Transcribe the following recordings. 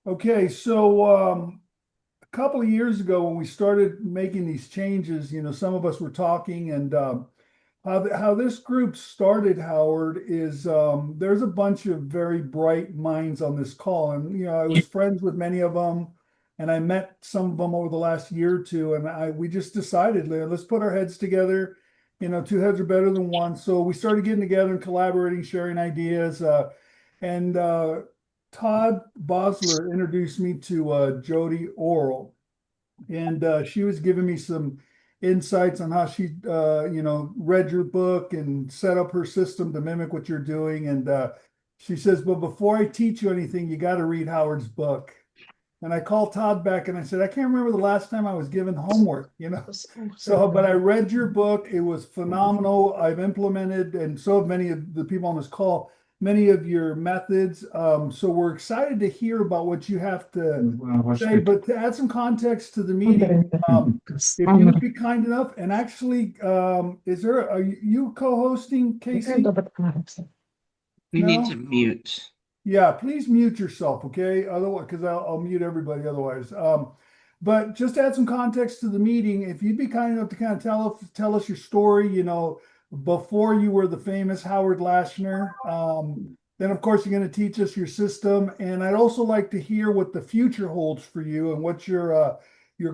Okay, so a couple of years ago when we started making these changes, some of us were talking, and how this group started, Howard, is there's a bunch of very bright minds on this call, and I was friends with many of them, and I met some of them over the last year or two, and we just decided, let's put our heads together. Two heads are better than one, so we started getting together and collaborating, sharing ideas, and Todd Bosler introduced me to Jody Orrell, and she was giving me some insights on how she, read your book and set up her system to mimic what you're doing. And she says, "But before I teach you anything, you got to read Howard's book." And I called Todd back and I said, "I can't remember the last time I was given homework. So, but I read your book. It was phenomenal. I've implemented, and so have many of the people on this call, many of your methods. So we're excited to hear about what you have to say. But to add some context to the meeting, if you would be kind enough, and actually, are you co-hosting, Casey? You need to No? mute. Yeah, please mute yourself, okay? Otherwise, because I'll mute everybody otherwise. But just to add some context to the meeting, if you'd be kind enough to kind of tell us your story, before you were the famous Howard Lashner. Then of course you're going to teach us your system, and I'd also like to hear what the future holds for you and what your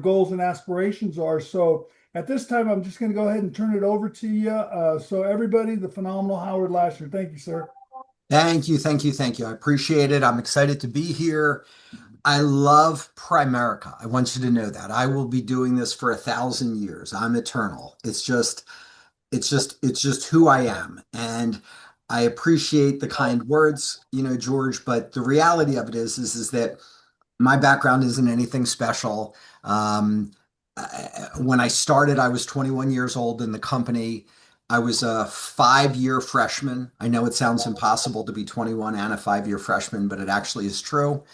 goals and aspirations are. So at this time, I'm just going to go ahead and turn it over to you. So everybody, the phenomenal Howard Lashner. Thank you, sir. Thank you, thank you, thank you. I appreciate it. I'm excited to be here. I love Primerica. I want you to know that. I will be doing this for 1,000 years. I'm eternal. It's just who I am. And I appreciate the kind words, George, but the reality of it is that my background isn't anything special. When I started, I was 21 years old in the company. I was a 5-year freshman. I know it sounds impossible to be 21 and a 5-year freshman, but it actually is true.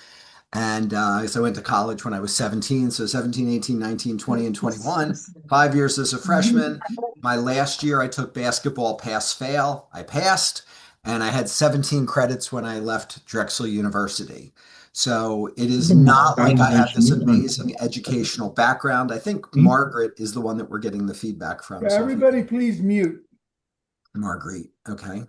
And so I went to college when I was 17. So 17, 18, 19, 20, and 21, 5 years as a freshman. My last year, I took basketball pass fail. I passed, and I had 17 credits when I left Drexel University. So it is not like I have this amazing educational background. I think Margaret is the one that we're getting the feedback from. Yeah, So if you everybody, please mute. Marguerite, okay.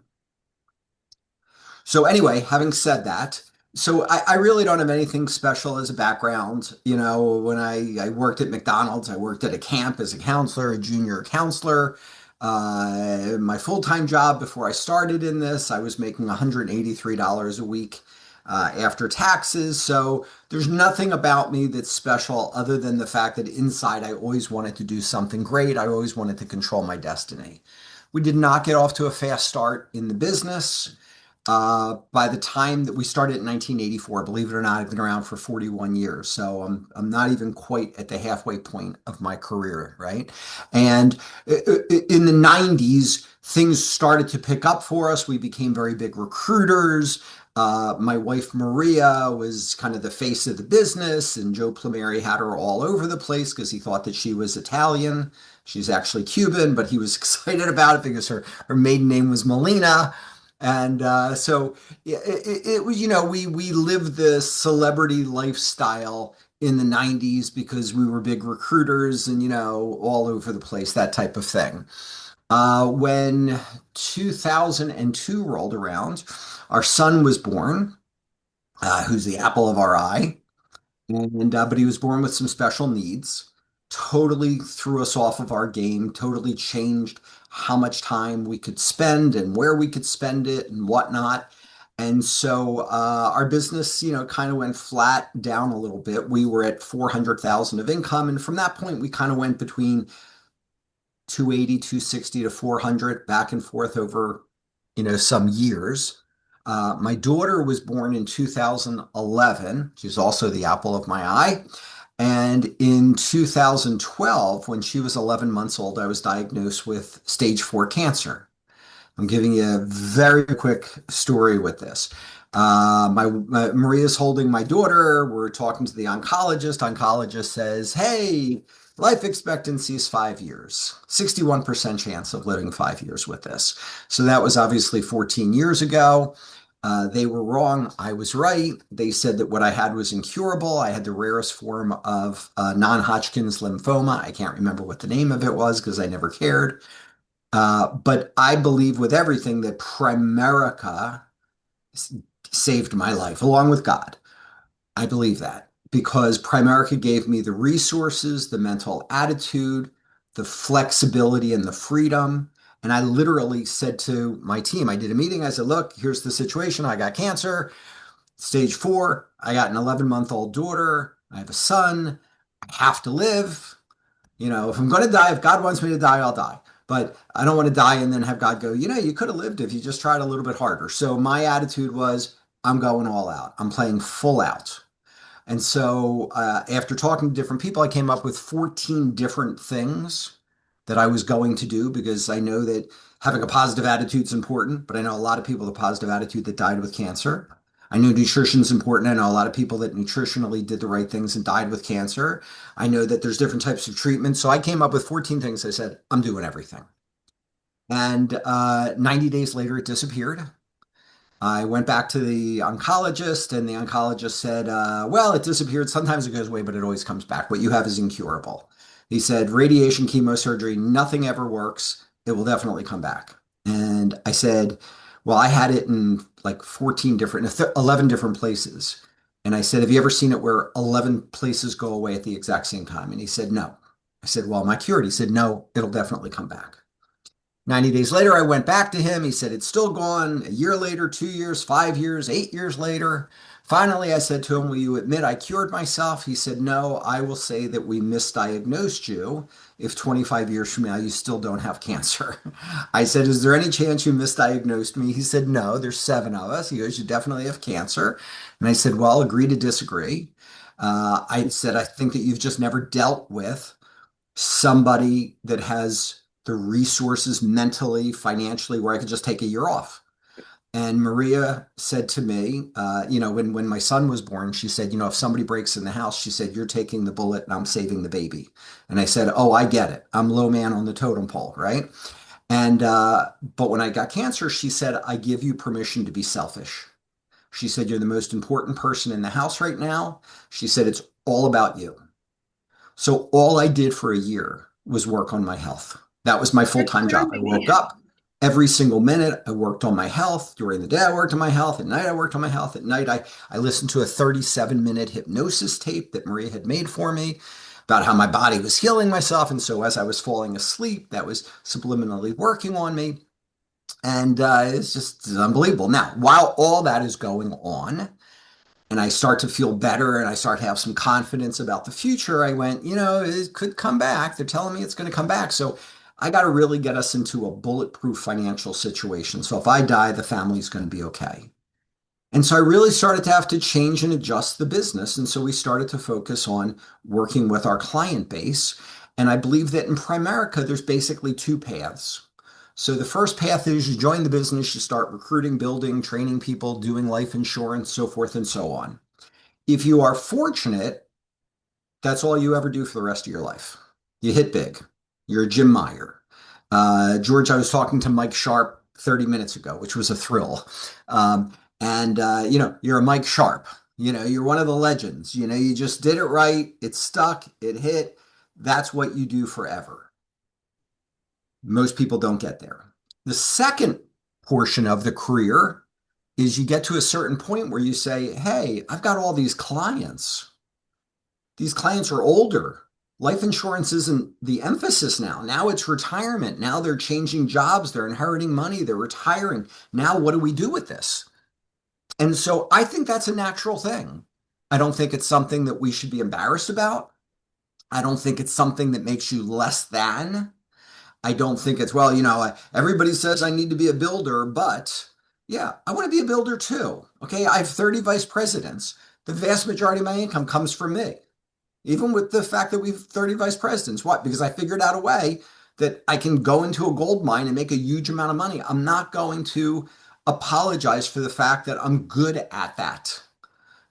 So anyway, having said that, so I really don't have anything special as a background. When I worked at McDonald's, I worked at a camp as a counselor, a junior counselor. My full-time job before I started in this, I was making $183 a week after taxes. So there's nothing about me that's special other than the fact that inside I always wanted to do something great. I always wanted to control my destiny. We did not get off to a fast start in the business. By the time that we started in 1984, believe it or not, I've been around for 41 years. So I'm not even quite at the halfway point of my career, right? And in the 90s, things started to pick up for us. We became very big recruiters. My wife Maria was kind of the face of the business, and Joe Plumeri had her all over the place because he thought that she was Italian. She's actually Cuban, but he was excited about it because her maiden name was Melina. And so it was, we lived this celebrity lifestyle in the 90s because we were big recruiters and, all over the place, that type of thing. When 2002 rolled around, our son was born, who's the apple of our eye. But he was born with some special needs, totally threw us off of our game, totally changed how much time we could spend and where we could spend it and whatnot. And so our business, kind of went flat down a little bit. We were at 400,000 of income. And from that point, we kind of went between 280, 260 to 400 back and forth over, some years. My daughter was born in 2011. She's also the apple of my eye. And in 2012, when she was 11 months old, I was diagnosed with stage 4 cancer. I'm giving you a very quick story with this. Maria's holding my daughter. We're talking to the oncologist. Oncologist says, "Hey, life expectancy is 5 years, 61% chance of living 5 years with this." So that was obviously 14 years ago. They were wrong. I was right. They said that what I had was incurable. I had the rarest form of non-Hodgkin's lymphoma. I can't remember what the name of it was because I never cared. But I believe with everything that Primerica s- saved my life, along with God. I believe that because Primerica gave me the resources, the mental attitude, the flexibility, and the freedom. And I literally said to my team, I did a meeting. I said, look, here's the situation. I got cancer, stage 4. I got an 11-month-old daughter. I have a son. I have to live. If I'm going to die, if God wants me to die, I'll die. But I don't want to die and then have God go, you could have lived if you just tried a little bit harder. So my attitude was, I'm going all out. I'm playing full out. And so, after talking to different people, I came up with 14 different things that I was going to do because I know that having a positive attitude is important, but I know a lot of people with a positive attitude that died with cancer. I knew nutrition is important. I know a lot of people that nutritionally did the right things and died with cancer. I know that there's different types of treatments. So I came up with 14 things. I said, I'm doing everything. And 90 days later, it disappeared. I went back to the oncologist, and the oncologist said, well, it disappeared. Sometimes it goes away, but it always comes back. What you have is incurable. He said, radiation, chemosurgery, nothing ever works. It will definitely come back. And I said, well, I had it in like 11 different places. And I said, have you ever seen it where 11 places go away at the exact same time? And he said, no. I said, well, am I cured? He said, no, it'll definitely come back. 90 days later, I went back to him. He said, it's still gone. A year later, 2 years, 5 years, 8 years later. Finally, I said to him, will you admit I cured myself? He said, no, I will say that we misdiagnosed you if 25 years from now you still don't have cancer. I said, is there any chance you misdiagnosed me? He said, no, there's 7 of us. He goes, you definitely have cancer. And I said, well, agree to disagree. I said, I think that you've just never dealt with somebody that has the resources mentally, financially, where I could just take a year off. And Maria said to me, when my son was born, she said, if somebody breaks in the house, she said, you're taking the bullet and I'm saving the baby. And I said, oh, I get it. I'm low man on the totem pole, right? And but when I got cancer, she said, I give you permission to be selfish. She said, you're the most important person in the house right now. She said, it's all about you. So all I did for a year was work on my health. That was my full-time job. I woke up every single minute. I worked on my health. During the day, I worked on my health. At night, I worked on my health. At night, I listened to a 37-minute hypnosis tape that Maria had made for me about how my body was healing myself. And so as I was falling asleep, that was subliminally working on me. And it's unbelievable. Now, while all that is going on, and I start to feel better and I start to have some confidence about the future, I went, it could come back. They're telling me it's going to come back. So I got to really get us into a bulletproof financial situation. So if I die, the family's going to be okay. And so I really started to have to change and adjust the business. And so we started to focus on working with our client base. And I believe that in Primerica, there's basically 2 paths. So the first path is you join the business, you start recruiting, building, training people, doing life insurance, so forth and so on. If you are fortunate, that's all you ever do for the rest of your life. You hit big. You're a Jim Meyer. George, I was talking to Mike Sharp 30 minutes ago, which was a thrill. You're a Mike Sharp. You're one of the legends. You just did it right. It stuck. It hit. That's what you do forever. Most people don't get there. The second portion of the career is you get to a certain point where you say, hey, I've got all these clients. These clients are older. Life insurance isn't the emphasis now. Now it's retirement. Now they're changing jobs. They're inheriting money. They're retiring. Now what do we do with this? And so I think that's a natural thing. I don't think it's something that we should be embarrassed about. I don't think it's something that makes you less than. I don't think it's, well, everybody says I need to be a builder, but yeah, I want to be a builder too. Okay. I have 30 vice presidents. The vast majority of my income comes from me, even with the fact that we have 30 vice presidents. What? Because I figured out a way that I can go into a gold mine and make a huge amount of money. I'm not going to apologize for the fact that I'm good at that.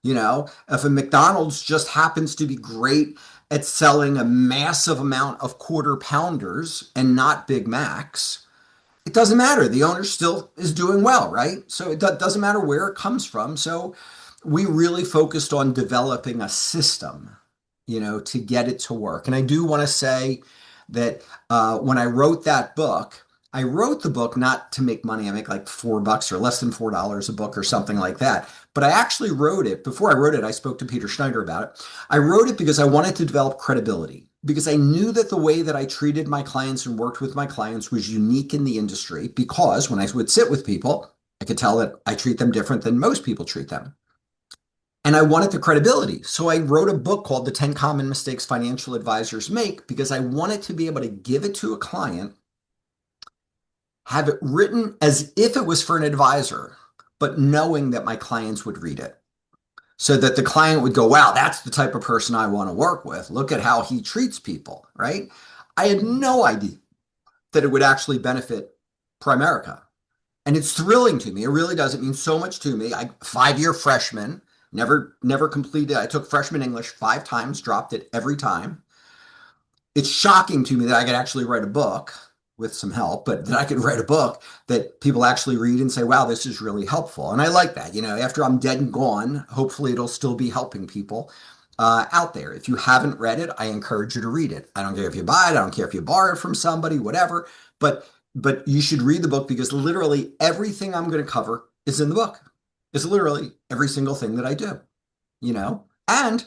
If a McDonald's just happens to be great at selling a massive amount of quarter pounders and not Big Macs, it doesn't matter. The owner still is doing well, right? So it doesn't matter where it comes from. So we really focused on developing a system, to get it to work. And I do want to say that when I wrote that book, I wrote the book not to make money. I make like $4 or less than $4 a book or something like that. But I actually wrote it. Before I wrote it, I spoke to Peter Schneider about it. I wrote it because I wanted to develop credibility, because I knew that the way that I treated my clients and worked with my clients was unique in the industry, because when I would sit with people, I could tell that I treat them different than most people treat them. And I wanted the credibility. So I wrote a book called The 10 Common Mistakes Financial Advisors Make, because I wanted to be able to give it to a client, have it written as if it was for an advisor, but knowing that my clients would read it. So that the client would go, wow, that's the type of person I want to work with. Look at how he treats people, right? I had no idea that it would actually benefit Primerica. And it's thrilling to me. It really does. It means so much to me. I 5-year freshman, never completed. I took freshman English 5 times, dropped it every time. It's shocking to me that I could actually write a book with some help, but that I could write a book that people actually read and say, wow, this is really helpful. And I like that. After I'm dead and gone, hopefully it'll still be helping people out there. If you haven't read it, I encourage you to read it. I don't care if you buy it. I don't care if you borrow it from somebody, whatever. But you should read the book, because literally everything I'm going to cover is in the book. It's literally every single thing that I do. And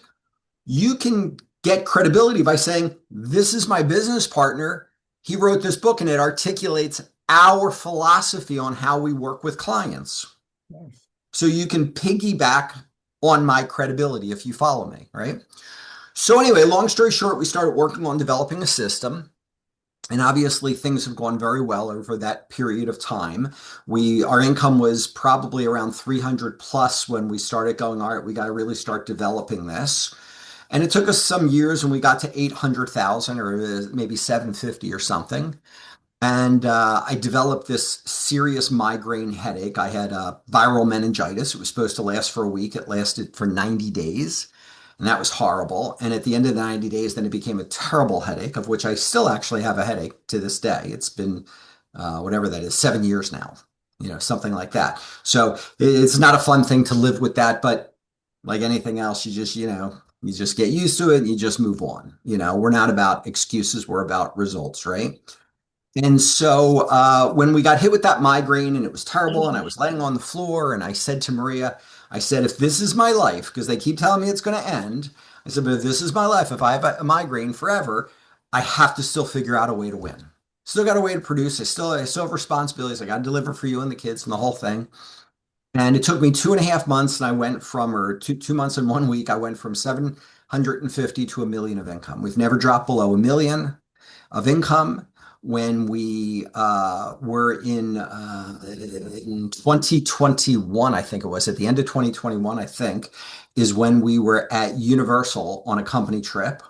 you can get credibility by saying, this is my business partner. He wrote this book and it articulates our philosophy on how we work with clients. Nice. So you can piggyback on my credibility if you follow me, right? So anyway, long story short, we started working on developing a system. And obviously things have gone very well over that period of time. Our income was probably around 300 plus when we started going, all right, we got to really start developing this. And it took us some years, and we got to 800,000 or maybe 750 or something. And I developed this serious migraine headache. I had viral meningitis. It was supposed to last for a week. It lasted for 90 days. And that was horrible. And at the end of the 90 days, then it became a terrible headache, of which I still actually have a headache to this day. It's been whatever that is, 7 years now, something like that. So it's not a fun thing to live with that. But like anything else, you just get used to it and you just move on. We're not about excuses. We're about results, right? And so when we got hit with that migraine and it was terrible, and I was laying on the floor, and I said to Maria, I said, if this is my life, because they keep telling me it's going to end, I said, but if this is my life, if I have a migraine forever, I have to still figure out a way to win. Still got a way to produce. I still have responsibilities. I got to deliver for you and the kids and the whole thing. And it took me 2.5 months, and I went from, or 2 months and 1 week, I went from 750 to 1 million of income. We've never dropped below 1 million of income. When we were in 2021, I think it was, at the end of 2021, I think, is when we were at Universal on a company trip,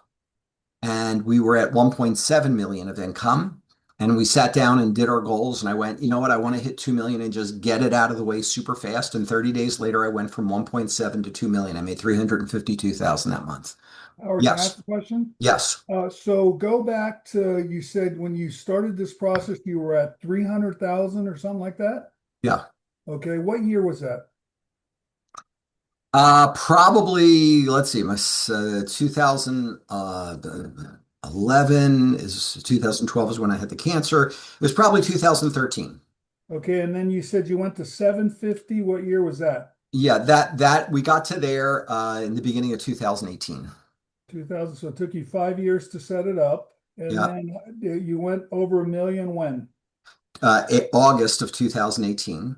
and we were at 1.7 million of income. And we sat down and did our goals. And I went, you know what? I want to hit 2 million and just get it out of the way super fast. And 30 days later, I went from 1.7 to 2 million. I made 352,000 that month. Howard, can I Yes. ask a question? Yes. So go back to, you said when you started this process, you were at 300,000 or something like that? Yeah. Okay, what year was that? Probably, let's see, my 2011 is 2012 is when I had the cancer. It was probably 2013. Okay, and then you said you went to 750. What year was that? Yeah, that we got to there in the beginning of 2018. 2000. So it took you 5 years to set it up. And Yeah. then you went over 1 million when? August of 2018.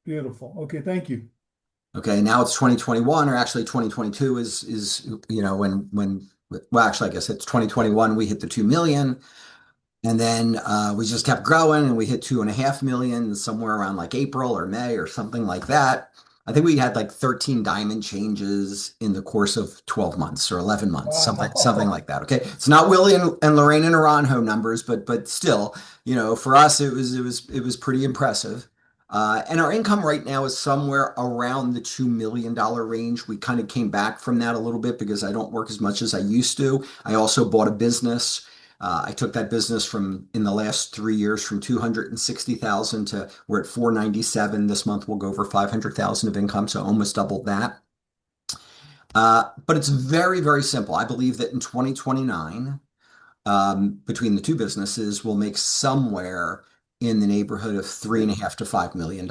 Beautiful. Okay, thank you. Okay, now it's 2021, or actually 2022 is when well, actually I guess it's 2021 we hit the 2 million. And then we just kept growing, and we hit 2.5 million somewhere around like April or May or something like that. I think we had like 13 diamond changes in the course of 12 months or 11 months, something Wow. like that. Okay. It's not Willie and Lorraine and Aranjo numbers, but still, for us it was pretty impressive. And our income right now is somewhere around the $2 million range. We kind of came back from that a little bit because I don't work as much as I used to. I also bought a business I took that business from in the last 3 years from 260,000 to we're at 497. This month we'll go over 500,000 of income, so almost doubled that. But it's very, very simple. I believe that in 2029, between the two businesses, we'll make somewhere in the neighborhood of $3.5 to $5 million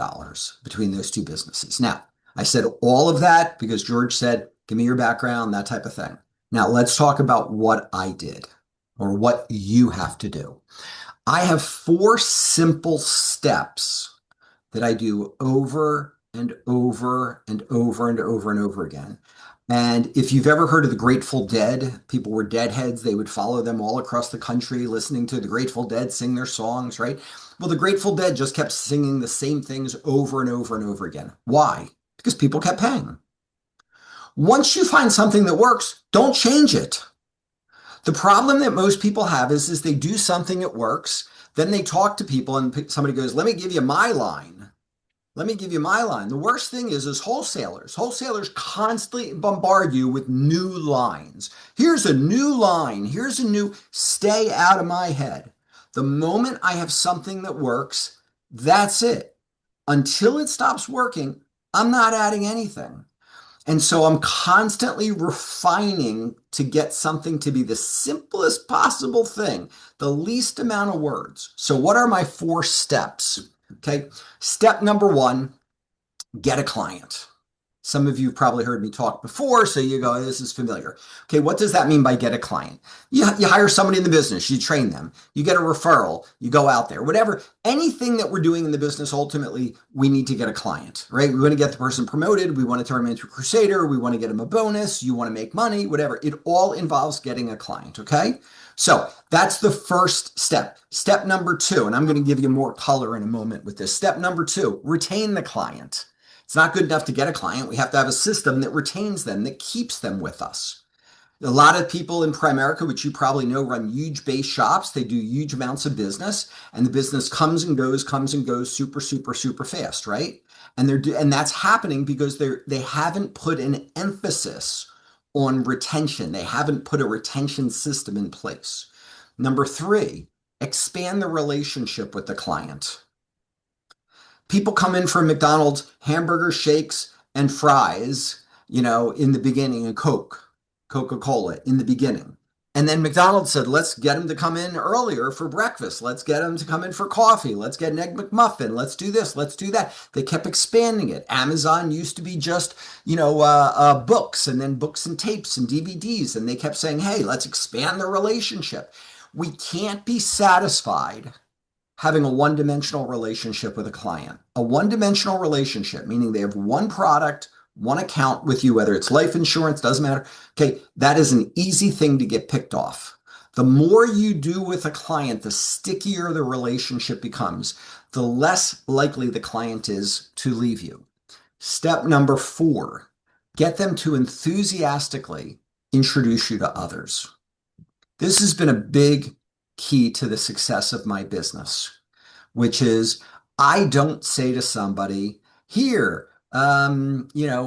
between those two businesses. Now, I said all of that because George said, give me your background, that type of thing. Now, let's talk about what I did or what you have to do. I have 4 simple steps that I do over and over and over and over and over again. And if you've ever heard of the Grateful Dead, people were deadheads. They would follow them all across the country, listening to the Grateful Dead sing their songs, right? Well, the Grateful Dead just kept singing the same things over and over and over again. Why? Because people kept paying. Once you find something that works, don't change it. The problem that most people have is they do something that works, then they talk to people and somebody goes, let me give you my line. Let me give you my line. The worst thing is wholesalers. Wholesalers constantly bombard you with new lines. Here's a new line. Here's a new, stay out of my head. The moment I have something that works, that's it. Until it stops working, I'm not adding anything. And so I'm constantly refining to get something to be the simplest possible thing, the least amount of words. So what are my 4 steps? Okay. Step number 1, get a client. Some of you have probably heard me talk before, so you go, this is familiar. Okay, what does that mean by get a client? You hire somebody in the business, you train them, you get a referral, you go out there, whatever, anything that we're doing in the business, ultimately, we need to get a client, right? We want to get the person promoted, we want to turn them into a crusader, we want to get them a bonus, you want to make money, whatever. It all involves getting a client, okay? So that's the first step. Step number 2, and I'm going to give you more color in a moment with this. Step number 2, retain the client. It's not good enough to get a client. We have to have a system that retains them, that keeps them with us. A lot of people in Primerica, which you probably know, run huge base shops. They do huge amounts of business, and the business comes and goes super, super, super fast, right? And that's happening because they haven't put an emphasis on retention. They haven't put a retention system in place. Number 3, expand the relationship with the client. People come in from McDonald's, hamburgers, shakes, and fries, in the beginning, and Coca-Cola in the beginning. And then McDonald's said, let's get them to come in earlier for breakfast. Let's get them to come in for coffee. Let's get an Egg McMuffin. Let's do this. Let's do that. They kept expanding it. Amazon used to be just, books, and then books and tapes and DVDs. And they kept saying, hey, let's expand the relationship. We can't be satisfied having a one-dimensional relationship with a client. A one-dimensional relationship, meaning they have one product, one account with you, whether it's life insurance, doesn't matter. Okay, that is an easy thing to get picked off. The more you do with a client, the stickier the relationship becomes, the less likely the client is to leave you. Step number 4, get them to enthusiastically introduce you to others. This has been a big key to the success of my business, which is I don't say to somebody, here, I'm going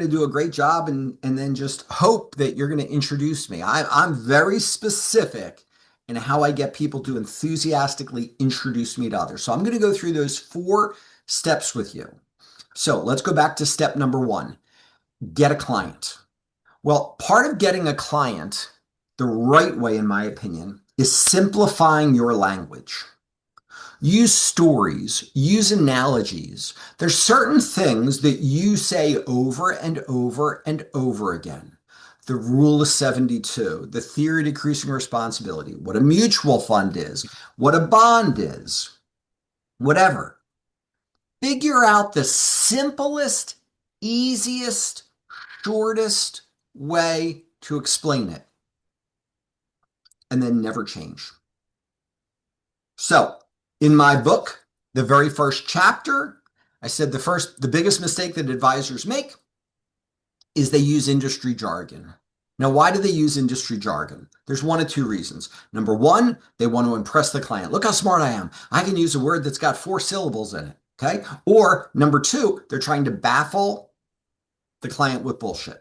to do a great job and then just hope that you're going to introduce me. I'm very specific in how I get people to enthusiastically introduce me to others. So I'm going to go through those 4 steps with you. So let's go back to step number 1, get a client. Well, part of getting a client the right way, in my opinion, is simplifying your language. Use stories, use analogies. There's certain things that you say over and over and over again. The rule of 72, the theory of decreasing responsibility, what a mutual fund is, what a bond is, whatever. Figure out the simplest, easiest, shortest way to explain it, and then never change. So in my book, the very first chapter, I said the biggest mistake that advisors make is they use industry jargon. Now, why do they use industry jargon? There's 1 of 2 reasons. Number 1, they want to impress the client. Look how smart I am. I can use a word that's got 4 syllables in it. Okay. Or number 2, they're trying to baffle the client with bullshit.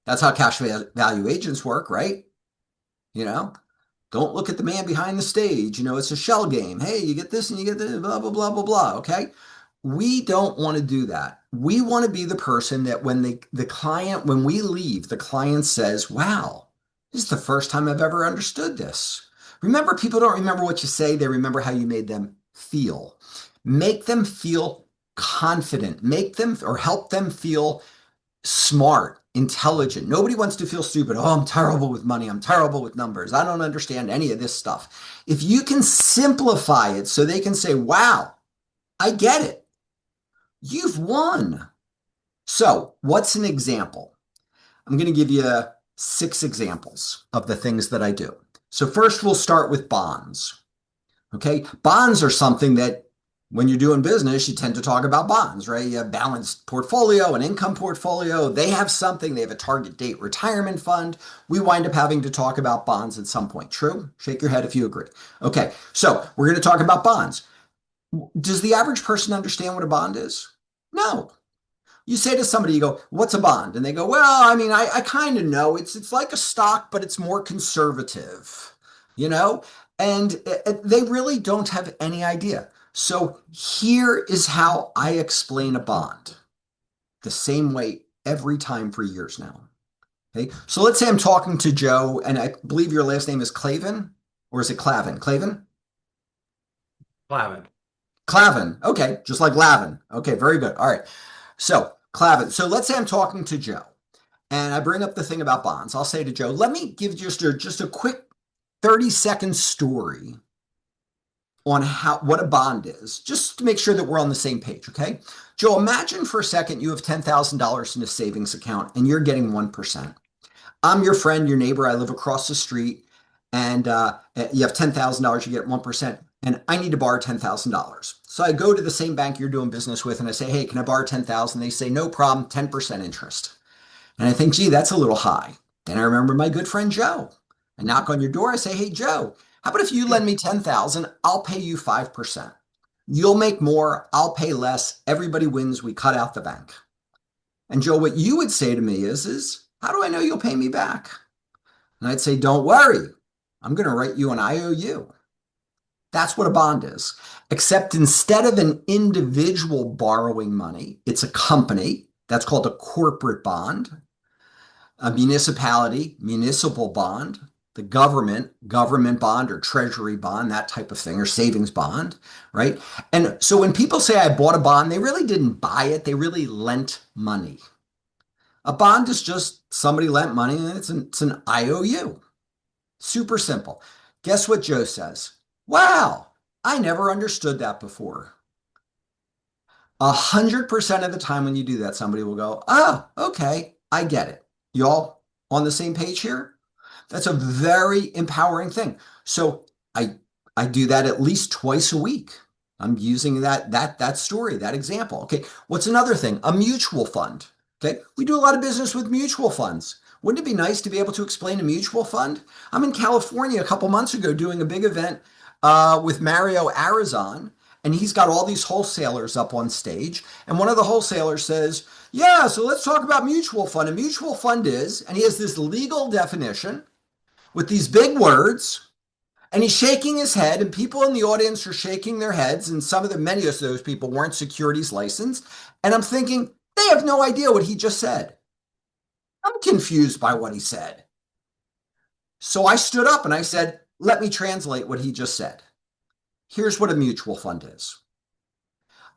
That's how cash value agents work, right? you know? Don't look at the man behind the stage. It's a shell game. Hey, you get this and you get this, blah, blah, blah, blah, blah. Okay. We don't want to do that. We want to be the person that when the client, when we leave, the client says, wow, this is the first time I've ever understood this. Remember, people don't remember what you say, they remember how you made them feel. Make them feel confident, make them or help them feel smart, intelligent. Nobody wants to feel stupid. Oh, I'm terrible with money. I'm terrible with numbers. I don't understand any of this stuff. If you can simplify it so they can say, wow, I get it, you've won. So, what's an example? I'm going to give you 6 examples of the things that I do. So, first, we'll start with bonds. Okay. Bonds are something that when you're doing business, you tend to talk about bonds, right? You have balanced portfolio, an income portfolio. They have something, they have a target date retirement fund. We wind up having to talk about bonds at some point. True? Shake your head if you agree. Okay, so we're going to talk about bonds. Does the average person understand what a bond is? No. You say to somebody, you go, what's a bond? And they go, well, I mean, I kind of know. It's like a stock, but it's more conservative, you know? And they really don't have any idea. So here is how I explain a bond the same way every time for years now. Okay. So let's say I'm talking to Joe, and I believe your last name is Clavin, or is it Clavin? Clavin? Clavin. Clavin. Okay. Just like Lavin. Okay. Very good. All right. So Clavin. So let's say I'm talking to Joe and I bring up the thing about bonds. I'll say to Joe, let me give just a quick 30-second story on what a bond is, just to make sure that we're on the same page, okay? Joe, imagine for a second you have $10,000 in a savings account and you're getting 1%. I'm your friend, your neighbor, I live across the street, and you have $10,000, you get 1%, and I need to borrow $10,000. So I go to the same bank you're doing business with and I say, hey, can I borrow 10,000? They say, no problem, 10% interest. And I think, gee, that's a little high. Then I remember my good friend Joe. I knock on your door, I say, hey, Joe, how about if you lend me 10,000, I'll pay you 5%. You'll make more, I'll pay less. Everybody wins, we cut out the bank. And Joe, what you would say to me is, how do I know you'll pay me back? And I'd say, don't worry, I'm going to write you an IOU. That's what a bond is. Except instead of an individual borrowing money, it's a company. That's called a corporate bond. A municipality, municipal bond. The government bond or treasury bond, that type of thing, or savings bond, right? And so when people say I bought a bond, they really didn't buy it. They really lent money. A bond is just somebody lent money and it's an IOU. Super simple. Guess what Joe says? Wow, I never understood that before. 100% of the time when you do that, somebody will go, oh, okay, I get it. Y'all on the same page here? That's a very empowering thing. So I do that at least twice a week. I'm using that story, that example. Okay, what's another thing? A mutual fund. Okay, we do a lot of business with mutual funds. Wouldn't it be nice to be able to explain a mutual fund? I'm in California a couple months ago doing a big event with Mario Arizon, and he's got all these wholesalers up on stage. And one of the wholesalers says, yeah, so let's talk about mutual fund. A mutual fund is, and he has this legal definition with these big words, and he's shaking his head, and people in the audience are shaking their heads, and many of those people weren't securities licensed. And I'm thinking, they have no idea what he just said. I'm confused by what he said. So I stood up and I said, let me translate what he just said. Here's what a mutual fund is.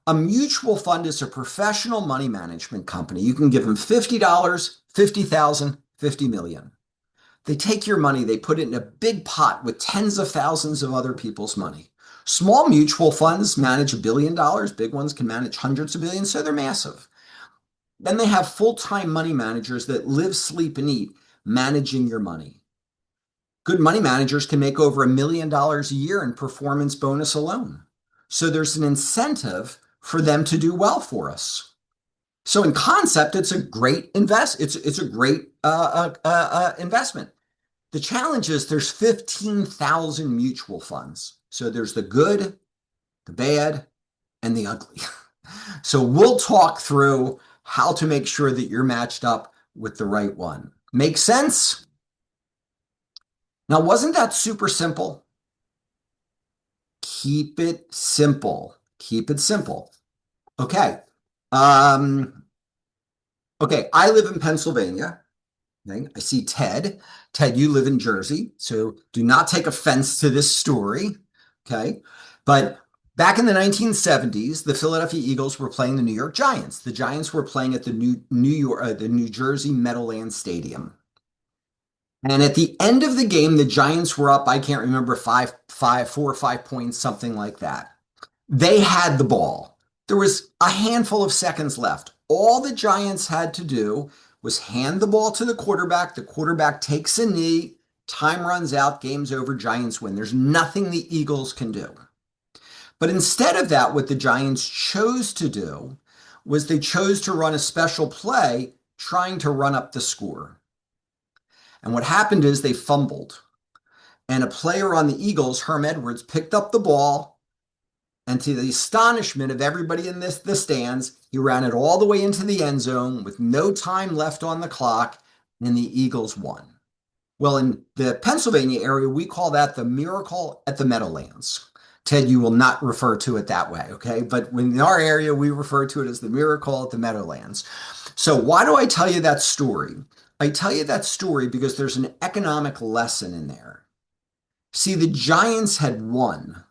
A mutual fund is a professional money management company. You can give them $50, 50,000, 50 million. They take your money, they put it in a big pot with tens of thousands of other people's money. Small mutual funds manage $1 billion. Big ones can manage hundreds of billions, so they're massive. Then they have full-time money managers that live, sleep, and eat managing your money. Good money managers can make over $1 million a year in performance bonus alone. So there's an incentive for them to do well for us. So in concept, it's a great It's a great investment. The challenge is there's 15,000 mutual funds. So there's the good, the bad, and the ugly. So we'll talk through how to make sure that you're matched up with the right one. Make sense? Now, wasn't that super simple? Keep it simple. Keep it simple. Okay. Um, okay, I live in Pennsylvania. Okay? I see Ted. Ted, you live in Jersey, so do not take offense to this story. Okay. But back in the 1970s, the Philadelphia Eagles were playing the New York Giants. The Giants were playing at the New Jersey Meadowlands Stadium. And at the end of the game, the Giants were up, I can't remember, 4 or 5 points, something like that. They had the ball. There was a handful of seconds left. All the Giants had to do was hand the ball to the quarterback. The quarterback takes a knee. Time runs out. Game's over. Giants win. There's nothing the Eagles can do. But instead of that, what the Giants chose to do was they chose to run a special play trying to run up the score. And what happened is they fumbled. And a player on the Eagles, Herm Edwards, picked up the ball. And to the astonishment of everybody in the stands, he ran it all the way into the end zone with no time left on the clock, and the Eagles won. Well, in the Pennsylvania area, we call that the miracle at the Meadowlands. Ted, you will not refer to it that way, okay? But in our area, we refer to it as the miracle at the Meadowlands. So why do I tell you that story? I tell you that story because there's an economic lesson in there. See, the Giants had won,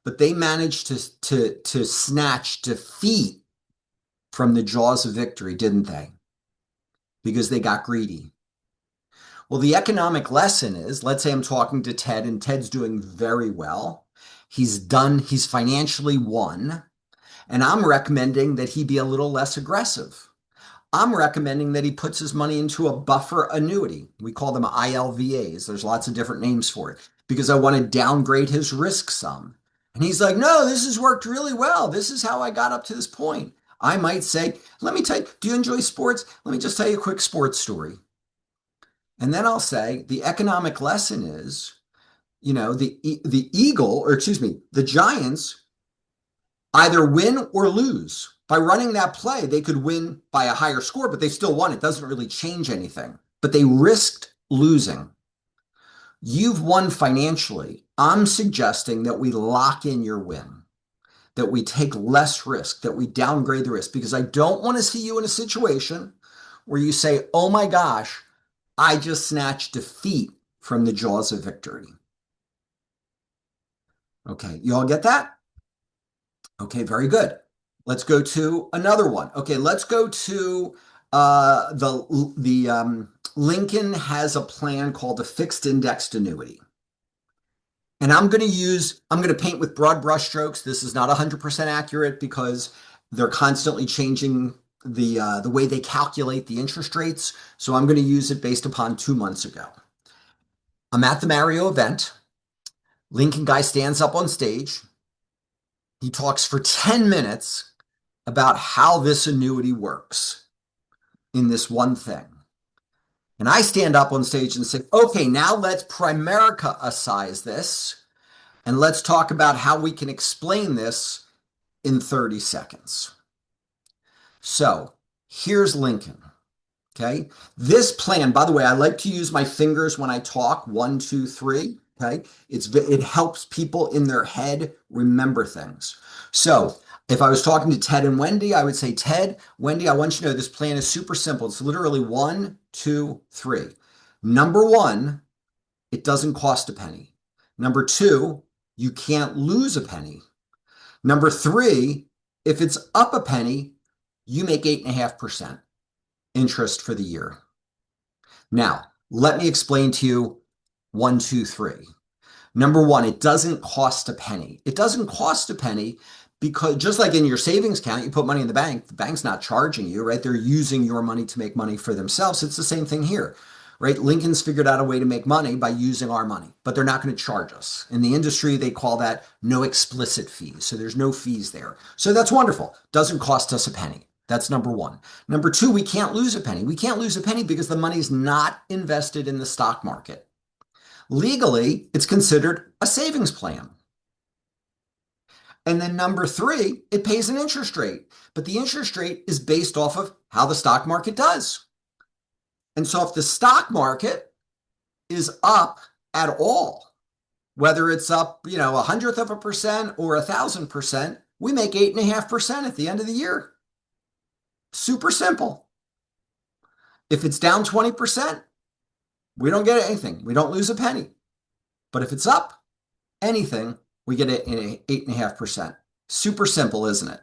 but they managed to snatch defeat from the jaws of victory, didn't they? Because they got greedy. Well, the economic lesson is, let's say I'm talking to Ted and Ted's doing very well. He's financially won, and I'm recommending that he be a little less aggressive. I'm recommending that he puts his money into a buffer annuity. We call them ILVAs. There's lots of different names for it because I want to downgrade his risk some. And he's like, no, this has worked really well. This is how I got up to this point. I might say, let me tell you, do you enjoy sports? Let me just tell you a quick sports story. And then I'll say the economic lesson is, the Eagle, or excuse me, the Giants either win or lose. By running that play, they could win by a higher score, but they still won. It doesn't really change anything. But they risked losing. You've won financially. I'm suggesting that we lock in your win, that we take less risk, that we downgrade the risk, because I don't want to see you in a situation where you say, oh my gosh, I just snatched defeat from the jaws of victory. Okay, you all get that? Okay, very good. Let's go to another one. Okay, let's go to the Lincoln has a plan called a fixed indexed annuity. And I'm going to paint with broad brushstrokes. This is not 100% accurate because they're constantly changing the way they calculate the interest rates. So I'm going to use it based upon 2 months ago. I'm at the Mario event. Lincoln guy stands up on stage. He talks for 10 minutes about how this annuity works in this one thing. And I stand up on stage and say, okay, now let's Primerica-size this, and let's talk about how we can explain this in 30 seconds. So here's Lincoln. Okay. This plan, by the way, I like to use my fingers when I talk, 1, 2, 3. Okay. It helps people in their head remember things. So if I was talking to Ted and Wendy, I would say, Ted, Wendy, I want you to know this plan is super simple. It's literally 1, 2, 3. Number 1, it doesn't cost a penny. Number 2, you can't lose a penny. Number 3, if it's up a penny, you make 8.5% interest for the year. Now, let me explain to you 1, 2, 3. Number 1, it doesn't cost a penny. It doesn't cost a penny because just like in your savings account, you put money in the bank's not charging you, right? They're using your money to make money for themselves. It's the same thing here, right? Lincoln's figured out a way to make money by using our money, but they're not going to charge us. In the industry, they call that no explicit fees. So there's no fees there. So that's wonderful. Doesn't cost us a penny. That's number 1. Number 2, we can't lose a penny. We can't lose a penny because the money's not invested in the stock market. Legally, it's considered a savings plan. And then number 3, it pays an interest rate. But the interest rate is based off of how the stock market does. And so if the stock market is up at all. Whether it's up, a hundredth of a percent or 1,000%, we make 8.5% at the end of the year. Super simple. If it's down 20%, we don't get anything. We don't lose a penny. But if it's up anything, we get it in 8.5%. Super simple, isn't it?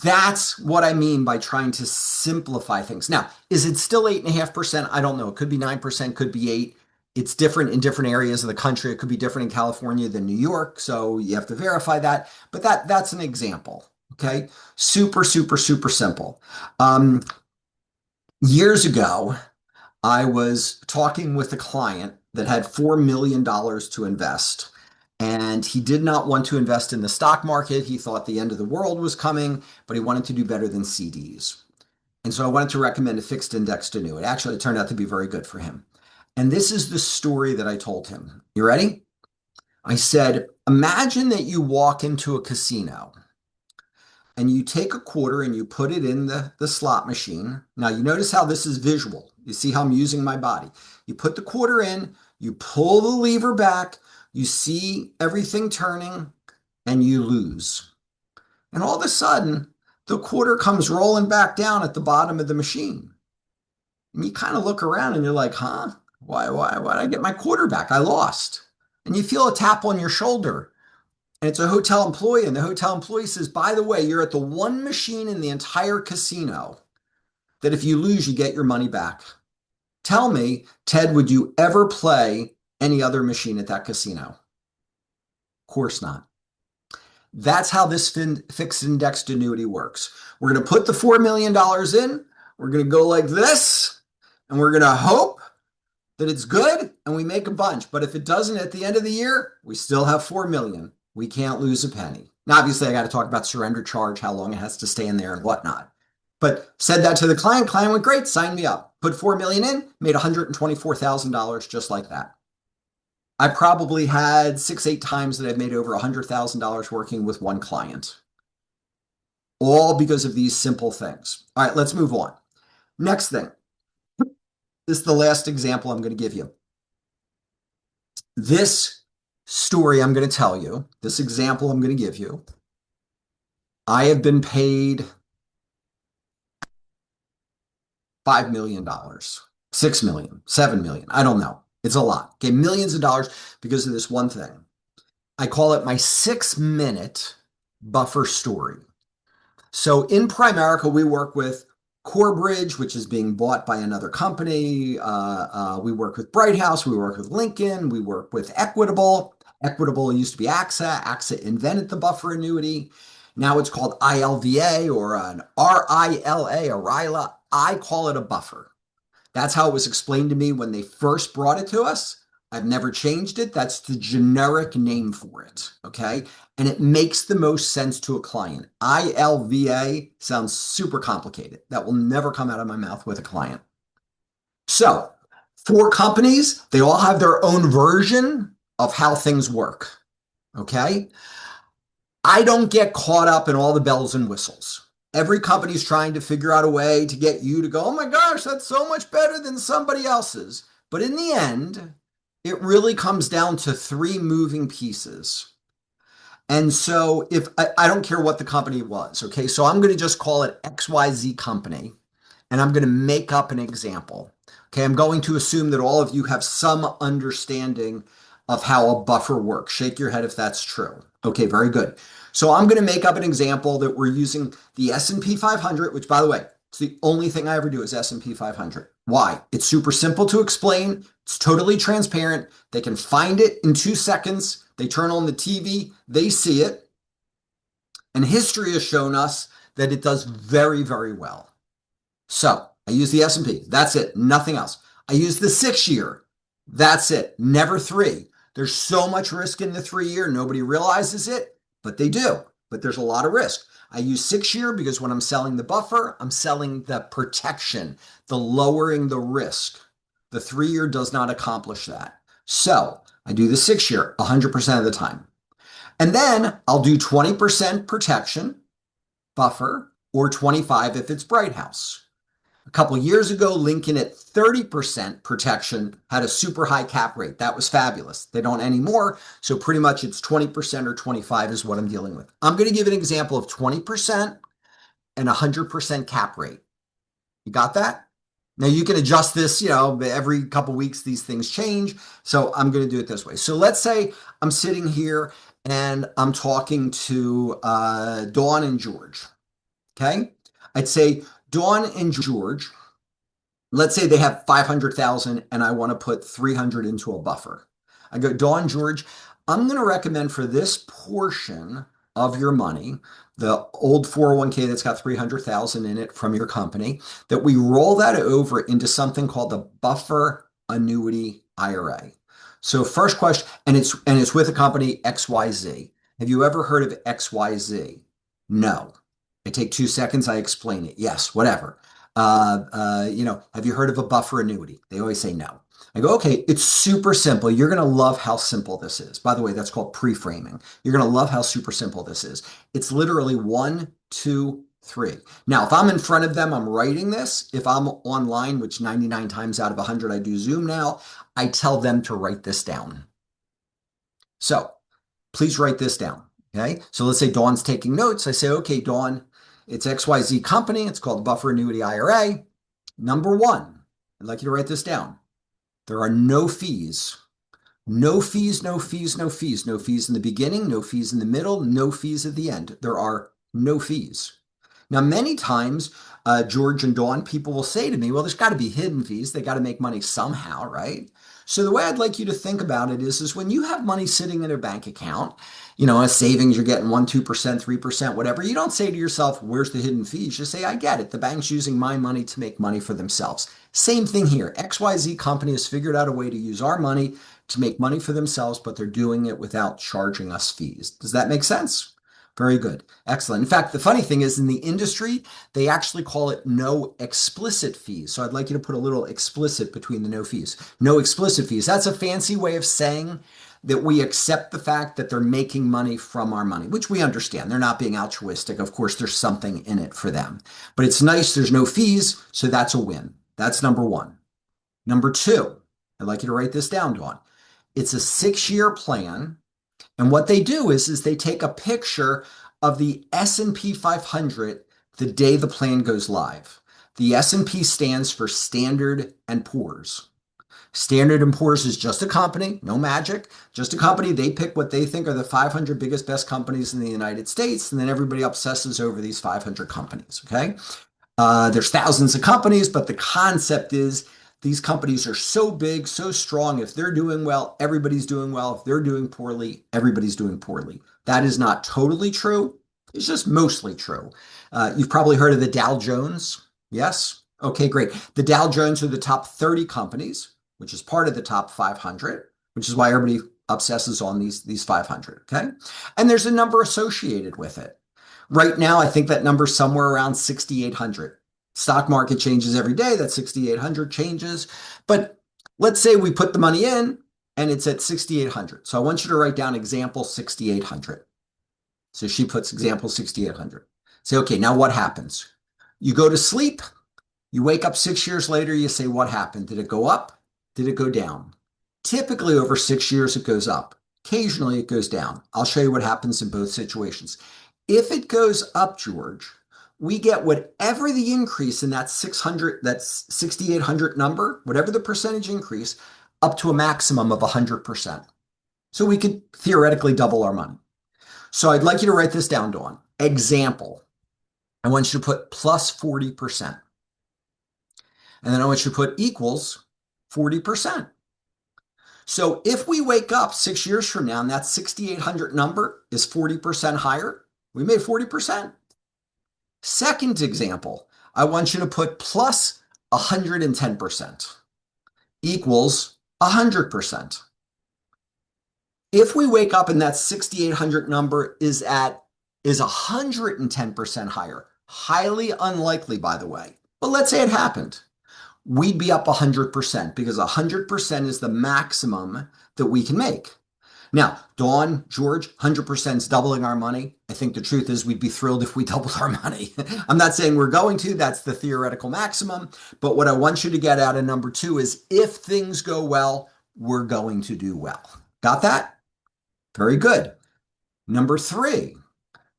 That's what I mean by trying to simplify things. Now, is it still 8.5%? I don't know. It could be 9%, could be 8. It's different in different areas of the country. It could be different in California than New York. So you have to verify that. But that's an example. Okay. Super, super, super simple. Years ago, I was talking with a client that had $4 million to invest. And he did not want to invest in the stock market. He thought the end of the world was coming, but he wanted to do better than CDs. And so I wanted to recommend a fixed indexed annuity. Actually, it turned out to be very good for him. And this is the story that I told him. You ready? I said, imagine that you walk into a casino and you take a quarter and you put it in the slot machine. Now, you notice how this is visual. You see how I'm using my body. You put the quarter in, you pull the lever back, you see everything turning, and you lose. And all of a sudden, the quarter comes rolling back down at the bottom of the machine. And you kind of look around and you're like, huh? Why did I get my quarter back? I lost. And you feel a tap on your shoulder. And it's a hotel employee. And the hotel employee says, by the way, you're at the one machine in the entire casino that if you lose, you get your money back. Tell me, Ted, would you ever play any other machine at that casino? Of course not. That's how this fixed indexed annuity works. We're going to put the $4 million in. We're going to go like this, and we're going to hope that it's good and we make a bunch. But if it doesn't at the end of the year, we still have 4 million. We can't lose a penny. Now, obviously, I got to talk about surrender charge, how long it has to stay in there and whatnot. But said that to the client. Client went, great, sign me up. Put 4 million in, made $124,000 just like that. I probably had 6, 8 times that I've made over $100,000 working with one client. All because of these simple things. All right, let's move on. Next thing. This is the last example I'm going to give you. This story I'm going to tell you, this example I'm going to give you, I have been paid $5 million, $6 million, $7 million. I don't know. It's a lot. Okay, millions of dollars because of this one thing. I call it my 6-minute buffer story. So in Primerica, we work with Corebridge, which is being bought by another company. We work with Bright House. We work with Lincoln. We work with Equitable. Equitable used to be AXA. AXA invented the buffer annuity. Now it's called ILVA or an RILA, a RILA. I call it a buffer. That's how it was explained to me when they first brought it to us. I've never changed it. That's the generic name for it. Okay. And it makes the most sense to a client. ILVA sounds super complicated. That will never come out of my mouth with a client. So 4 companies, they all have their own version of how things work. Okay. I don't get caught up in all the bells and whistles. Every company's trying to figure out a way to get you to go, oh my gosh, that's so much better than somebody else's. But in the end, it really comes down to 3 moving pieces. And so if I don't care what the company was, okay, so I'm going to just call it XYZ company, and I'm going to make up an example. Okay, I'm going to assume that all of you have some understanding of how a buffer works. Shake your head if that's true. Okay, very good. So I'm going to make up an example that we're using the S&P 500, which by the way, it's the only thing I ever do is S&P 500. Why? It's super simple to explain. It's totally transparent. They can find it in 2 seconds. They turn on the TV, they see it. And history has shown us that it does very, very well. So I use the S&P. That's it. Nothing else. I use the 6-year. That's it. Never 3. There's so much risk in the 3-year. Nobody realizes it, but they do. But there's a lot of risk. I use 6-year because when I'm selling the buffer, I'm selling the protection, the lowering the risk. The 3-year does not accomplish that. So I do the 6-year 100% of the time. And then I'll do 20% protection buffer or 25 if it's Bright House. A couple years ago, Lincoln at 30% protection had a super high cap rate. That was fabulous. They don't anymore. So pretty much it's 20% or 25 is what I'm dealing with. I'm going to give an example of 20% and 100% cap rate. You got that? Now you can adjust this, every couple weeks these things change. So I'm going to do it this way. So let's say I'm sitting here and I'm talking to Dawn and George. Okay. I'd say, Dawn and George, let's say they have 500,000 and I want to put 300 into a buffer. I go, Dawn, George, I'm going to recommend for this portion of your money, the old 401k that's got 300,000 in it from your company, that we roll that over into something called the buffer annuity IRA. So first question, and it's with a company XYZ. Have you ever heard of XYZ? No. I take 2 seconds, I explain it. Yes, whatever. Have you heard of a buffer annuity? They always say no. I go, okay, it's super simple. You're going to love how simple this is. By the way, that's called pre-framing. You're going to love how super simple this is. It's literally 1, 2, 3. Now, if I'm in front of them, I'm writing this. If I'm online, which 99 times out of 100 I do Zoom now, I tell them to write this down. So please write this down. Okay. So let's say Dawn's taking notes. I say, okay, Dawn, it's XYZ company. It's called Buffer Annuity IRA. Number 1, I'd like you to write this down. There are no fees. No fees, no fees, no fees. No fees in the beginning, no fees in the middle, no fees at the end. There are no fees. Now, many times, George and Dawn, people will say to me, well, there's got to be hidden fees. They got to make money somehow, right? So the way I'd like you to think about it is when you have money sitting in a bank account, a savings, you're getting 1%, 2%, 3%, whatever. You don't say to yourself, where's the hidden fees? You say, I get it. The bank's using my money to make money for themselves. Same thing here. XYZ company has figured out a way to use our money to make money for themselves, but they're doing it without charging us fees. Does that make sense? Very good. Excellent. In fact, the funny thing is in the industry, they actually call it no explicit fees. So I'd like you to put a little explicit between the no fees. No explicit fees. That's a fancy way of saying that we accept the fact that they're making money from our money, which we understand. They're not being altruistic. Of course, there's something in it for them. But it's nice. There's no fees. So that's a win. That's number 1. Number 2, I'd like you to write this down, Dawn. It's a 6-year plan. And what they do is they take a picture of the S&P 500 the day the plan goes live. The S&P stands for Standard and Poor's. Standard and Poor's is just a company, no magic, just a company. They pick what they think are the 500 biggest, best companies in the United States, and then everybody obsesses over these 500 companies, okay? There's thousands of companies, but the concept is these companies are so big, so strong. If they're doing well, everybody's doing well. If they're doing poorly, everybody's doing poorly. That is not totally true. It's just mostly true. You've probably heard of the Dow Jones. Yes? Okay, great. The Dow Jones are the top 30 companies, which is part of the top 500, which is why everybody obsesses on these 500, okay? And there's a number associated with it. Right now, I think that number's somewhere around 6,800. Stock market changes every day. That 6,800 changes. But let's say we put the money in and it's at 6,800. So I want you to write down example 6,800. So she puts example 6,800. Say, okay, now what happens? You go to sleep. You wake up 6 years later. You say, what happened? Did it go up? Did it go down? Typically over 6 years, it goes up. Occasionally it goes down. I'll show you what happens in both situations. If it goes up, George, we get whatever the increase in that 6,800 number, whatever the percentage increase, up to a maximum of 100%. So we could theoretically double our money. So I'd like you to write this down, Dawn. Example. I want you to put plus 40%. And then I want you to put equals 40%. So if we wake up 6 years from now and that 6,800 number is 40% higher, we made 40%. Second example, I want you to put plus 110% equals 100%. If we wake up and that 6,800 number is 110% higher, highly unlikely, by the way, but let's say it happened, we'd be up 100% because 100% is the maximum that we can make. Now, Dawn, George, 100% is doubling our money. I think the truth is we'd be thrilled if we doubled our money. I'm not saying we're going to, that's the theoretical maximum. But what I want you to get out of number two is if things go well, we're going to do well. Got that? Very good. Number three,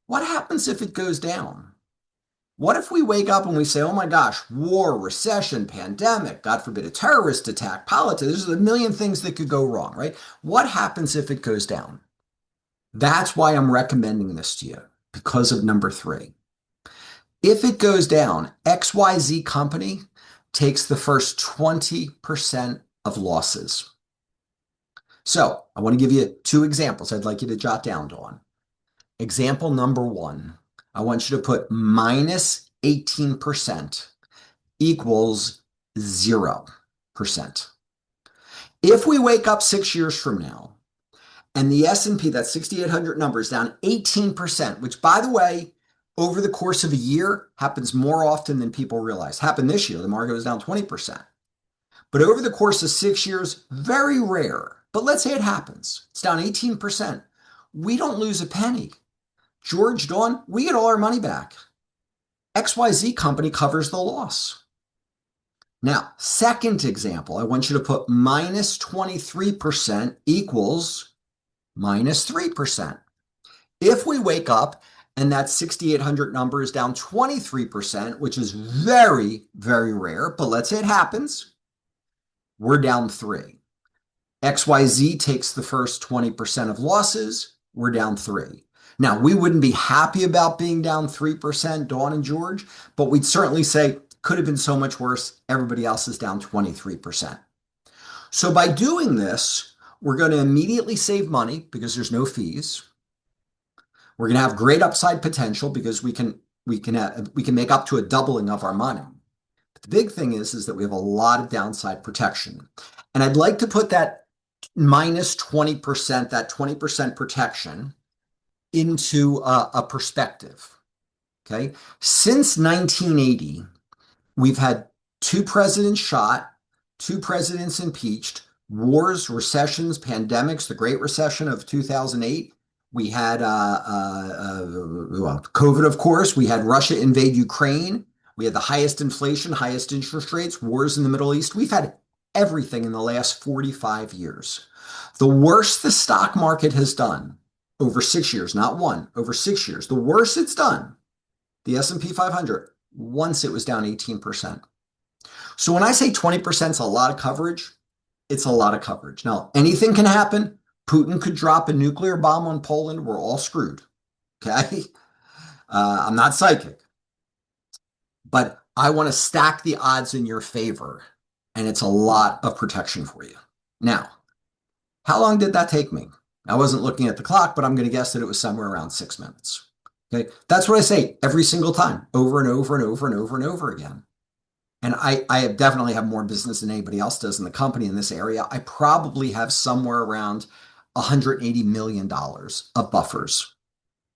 what happens if it goes down? What if we wake up and we say, oh my gosh, war, recession, pandemic, God forbid, a terrorist attack, politics, there's a million things that could go wrong, right? What happens if it goes down? That's why I'm recommending this to you, because of number three. If it goes down, XYZ company takes the first 20% of losses. So I want to give you two examples I'd like you to jot down, Dawn. Example number one, I want you to put minus 18% equals 0%. If we wake up 6 years from now and the S&P, that 6,800 number, is down 18%, which, by the way, over the course of a year happens more often than people realize. Happened this year, the market was down 20%. But over the course of 6 years, very rare. But let's say it happens. It's down 18%. We don't lose a penny. George, Dawn, we get all our money back. XYZ company covers the loss. Now, second example, I want you to put minus 23% equals minus 3%. If we wake up and that 6,800 number is down 23%, which is very, very rare, but let's say it happens, we're down 3. XYZ takes the first 20% of losses, we're down 3. Now, we wouldn't be happy about being down 3%, Dawn and George, but we'd certainly say could have been so much worse. Everybody else is down 23%. So by doing this, we're going to immediately save money because there's no fees. We're going to have great upside potential because we can make up to a doubling of our money. But the big thing is that we have a lot of downside protection. And I'd like to put that minus 20%, that 20% protection into a perspective. Okay. Since 1980, we've had 2 presidents shot, 2 presidents impeached, wars, recessions, pandemics, the Great Recession of 2008. We had COVID, of course. We had Russia invade Ukraine. We had the highest inflation, highest interest rates, wars in the Middle East. We've had everything in the last 45 years. The worst the stock market has done over 6 years, not one, over 6 years, the worst it's done, the S&P 500, once it was down 18%. So when I say 20% is a lot of coverage, it's a lot of coverage. Now, anything can happen. Putin could drop a nuclear bomb on Poland. We're all screwed. Okay. I'm not psychic, but I want to stack the odds in your favor. And it's a lot of protection for you. Now, how long did that take me? I wasn't looking at the clock, but I'm going to guess that it was somewhere around 6 minutes. Okay. That's what I say every single time, over and over and over and over and over again. And I definitely have more business than anybody else does in the company in this area. I probably have somewhere around $180 million of buffers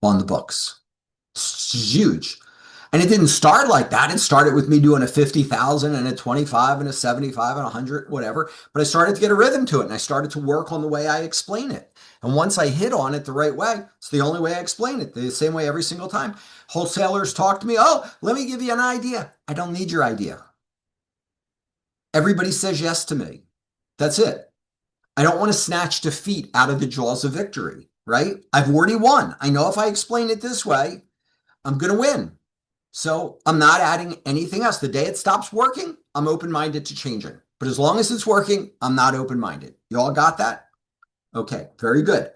on the books. It's huge. And it didn't start like that. It started with me doing a 50,000 and a 25 and a 75 and 100, whatever. But I started to get a rhythm to it and I started to work on the way I explain it. And once I hit on it the right way, it's the only way I explain it, the same way every single time. Wholesalers talk to me, oh, let me give you an idea. I don't need your idea. Everybody says yes to me. That's it. I don't want to snatch defeat out of the jaws of victory, right? I've already won. I know if I explain it this way, I'm going to win. So I'm not adding anything else. The day it stops working, I'm open-minded to changing. But as long as it's working, I'm not open-minded. You all got that? Okay, very good.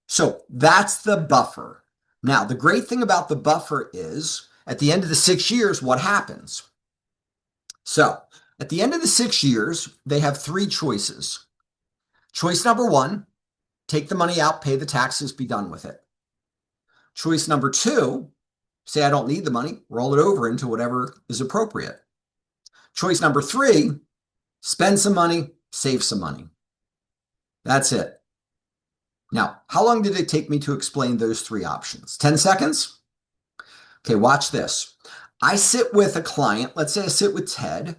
So that's the buffer. Now, the great thing about the buffer is at the end of the 6 years, what happens? So at the end of the 6 years, they have 3 choices. Choice number 1, take the money out, pay the taxes, be done with it. Choice number 2, say I don't need the money, roll it over into whatever is appropriate. Choice number 3, spend some money, save some money. That's it. Now, how long did it take me to explain those 3 options? 10 seconds? Okay, watch this. I sit with a client. Let's say I sit with Ted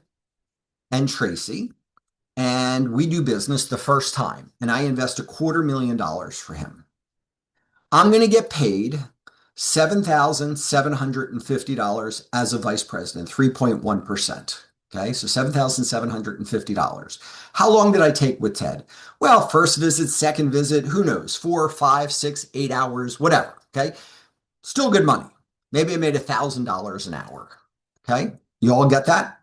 and Tracy, and we do business the first time, and I invest $250,000 for him. I'm going to get paid $7,750 as a vice president, 3.1%. Okay, so $7,750. How long did I take with Ted? Well, first visit, second visit, who knows, 4, 5, 6, 8 hours, whatever. Okay, still good money. Maybe I made $1,000 an hour. Okay, you all get that?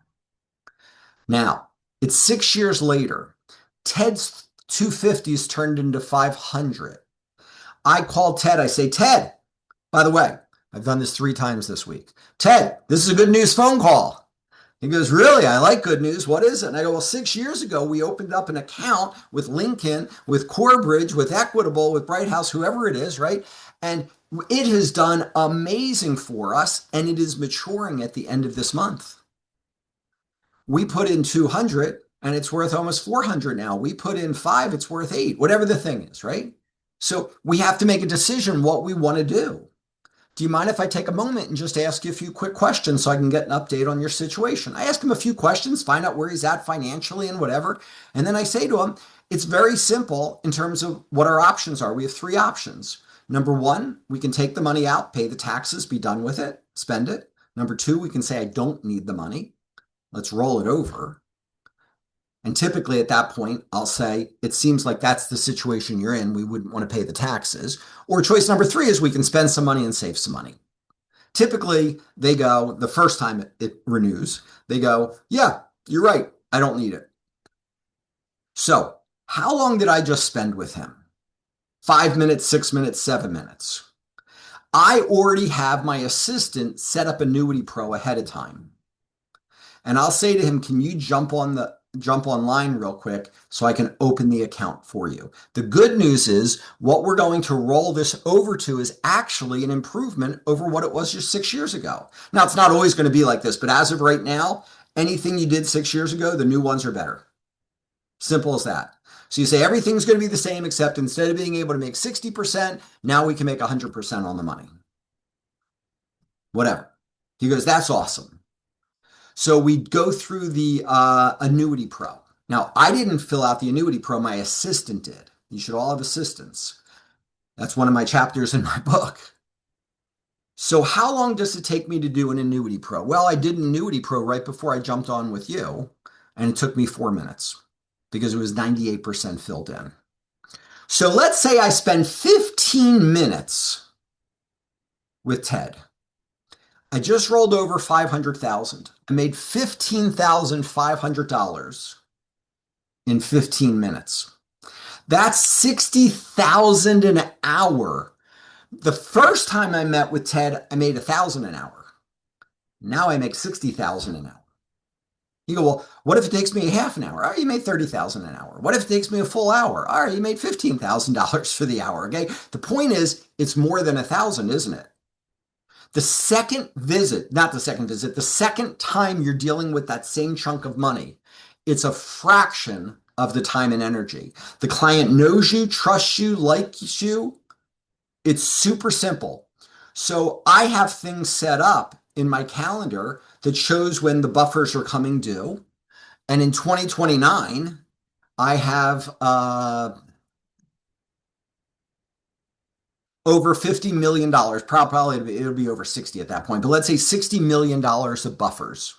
Now, it's 6 years later. Ted's 250s turned into 500. I call Ted. I say, Ted, by the way, I've done this 3 times this week. Ted, this is a good news phone call. He goes, really? I like good news. What is it? And I go, well, 6 years ago, we opened up an account with Lincoln, with Corebridge, with Equitable, with Bright House, whoever it is, right? And it has done amazing for us, and it is maturing at the end of this month. We put in 200 and it's worth almost 400 now. We put in 5, it's worth 8, whatever the thing is, right? So we have to make a decision what we want to do. Do you mind if I take a moment and just ask you a few quick questions so I can get an update on your situation? I ask him a few questions, find out where he's at financially and whatever. And then I say to him, it's very simple in terms of what our options are. We have 3 options. Number 1, we can take the money out, pay the taxes, be done with it, spend it. Number 2, we can say, I don't need the money. Let's roll it over. And typically at that point, I'll say, it seems like that's the situation you're in. We wouldn't want to pay the taxes. Or choice number 3 is we can spend some money and save some money. Typically, they go, the first time it renews, they go, yeah, you're right. I don't need it. So how long did I just spend with him? 5 minutes, 6 minutes, 7 minutes. I already have my assistant set up Annuity Pro ahead of time. And I'll say to him, can you jump online real quick so I can open the account for you? The good news is what we're going to roll this over to is actually an improvement over what it was just 6 years ago. Now, it's not always going to be like this, but as of right now, anything you did 6 years ago, the new ones are better. Simple as that. So you say everything's going to be the same, except instead of being able to make 60%, now we can make 100% on the money. Whatever. He goes, that's awesome. So we go through the Annuity Pro. Now, I didn't fill out the Annuity Pro. My assistant did. You should all have assistants. That's one of my chapters in my book. So how long does it take me to do an Annuity Pro? Well, I did an Annuity Pro right before I jumped on with you, and it took me 4 minutes because it was 98% filled in. So let's say I spend 15 minutes with Ted. I just rolled over 500,000. I made $15,500 in 15 minutes. That's 60,000 an hour. The first time I met with Ted, I made 1,000 an hour. Now I make 60,000 an hour. You go, well, what if it takes me a half an hour? All right, you made 30,000 an hour. What if it takes me a full hour? All right, you made $15,000 for the hour. Okay. The point is, it's more than 1,000, isn't it? The second visit, not the second visit, the second time you're dealing with that same chunk of money, it's a fraction of the time and energy. The client knows you, trusts you, likes you. It's super simple. So I have things set up in my calendar that shows when the buffers are coming due. And in 2029, I have over $50 million, probably it'll be over 60 at that point, but let's say $60 million of buffers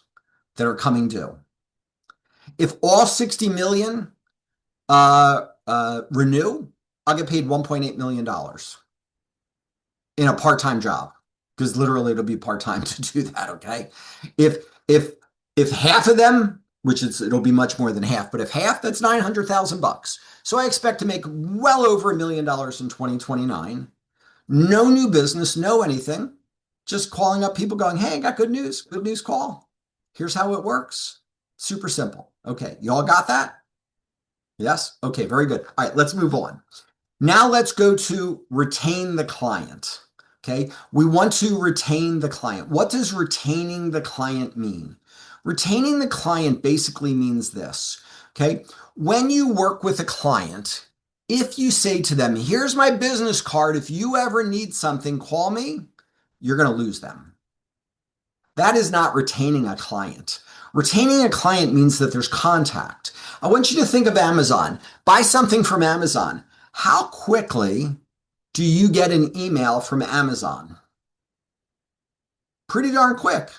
that are coming due. If all 60 million renew, I'll get paid $1.8 million in a part-time job, because literally it'll be part-time to do that, okay? If half of them, which it'll be much more than half, but if half, that's $900,000. So I expect to make well over $1 million in 2029. No new business, no anything. Just calling up people going, hey, I got good news call. Here's how it works. Super simple. Okay, y'all got that? Yes? Okay, very good. All right, let's move on. Now let's go to retain the client. Okay, we want to retain the client. What does retaining the client mean? Retaining the client basically means this. Okay, when you work with a client, if you say to them, here's my business card, if you ever need something, call me, you're going to lose them. That is not retaining a client. Retaining a client means that there's contact. I want you to think of Amazon. Buy something from Amazon. How quickly do you get an email from Amazon? Pretty darn quick.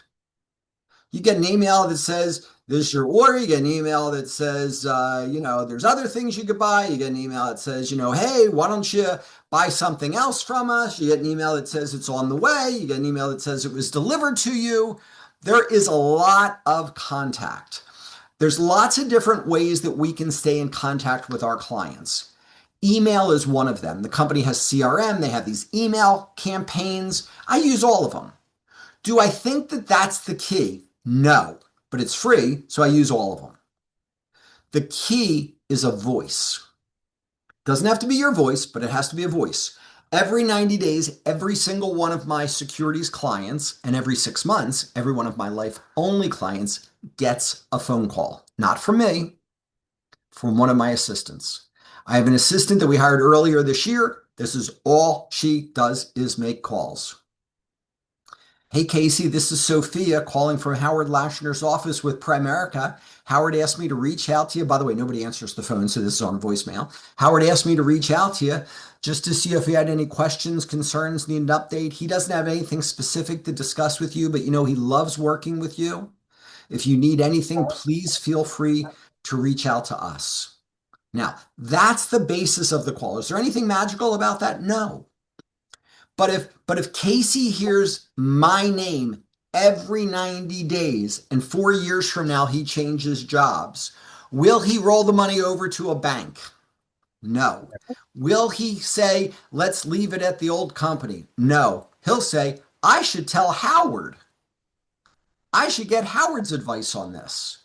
You get an email that says, this is your order. You get an email that says, there's other things you could buy. You get an email that says, hey, why don't you buy something else from us? You get an email that says it's on the way. You get an email that says it was delivered to you. There is a lot of contact. There's lots of different ways that we can stay in contact with our clients. Email is one of them. The company has CRM. They have these email campaigns. I use all of them. Do I think that that's the key? No, but it's free, so I use all of them. The key is a voice. Doesn't have to be your voice, but it has to be a voice. Every 90 days, every single one of my securities clients, and every 6 months, every one of my life-only clients gets a phone call. Not from me, from one of my assistants. I have an assistant that we hired earlier this year. This is all she does is make calls. Hey, Casey, this is Sophia calling from Howard Lashner's office with Primerica. Howard asked me to reach out to you. By the way, nobody answers the phone, so this is on voicemail. Howard asked me to reach out to you just to see if you had any questions, concerns, need an update. He doesn't have anything specific to discuss with you, but he loves working with you. If you need anything, please feel free to reach out to us. Now, that's the basis of the call. Is there anything magical about that? No. But if Casey hears my name every 90 days and 4 years from now he changes jobs, will he roll the money over to a bank? No. Will he say, let's leave it at the old company? No. He'll say, I should tell Howard. I should get Howard's advice on this.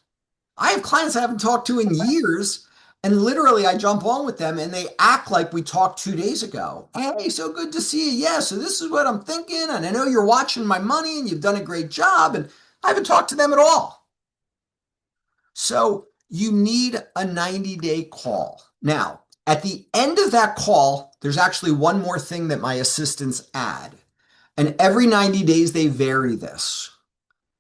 I have clients I haven't talked to in years. And literally, I jump on with them and they act like we talked 2 days ago. Hey, so good to see you. Yeah, so this is what I'm thinking. And I know you're watching my money and you've done a great job. And I haven't talked to them at all. So you need a 90-day call. Now, at the end of that call, there's actually one more thing that my assistants add. And every 90 days, they vary this.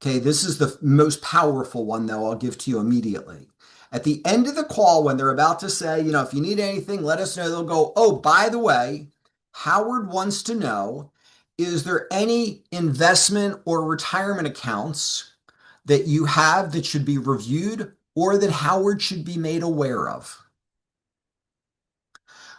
Okay, this is the most powerful one, though, I'll give to you immediately. At the end of the call, when they're about to say, if you need anything, let us know, they'll go, oh, by the way, Howard wants to know, is there any investment or retirement accounts that you have that should be reviewed or that Howard should be made aware of?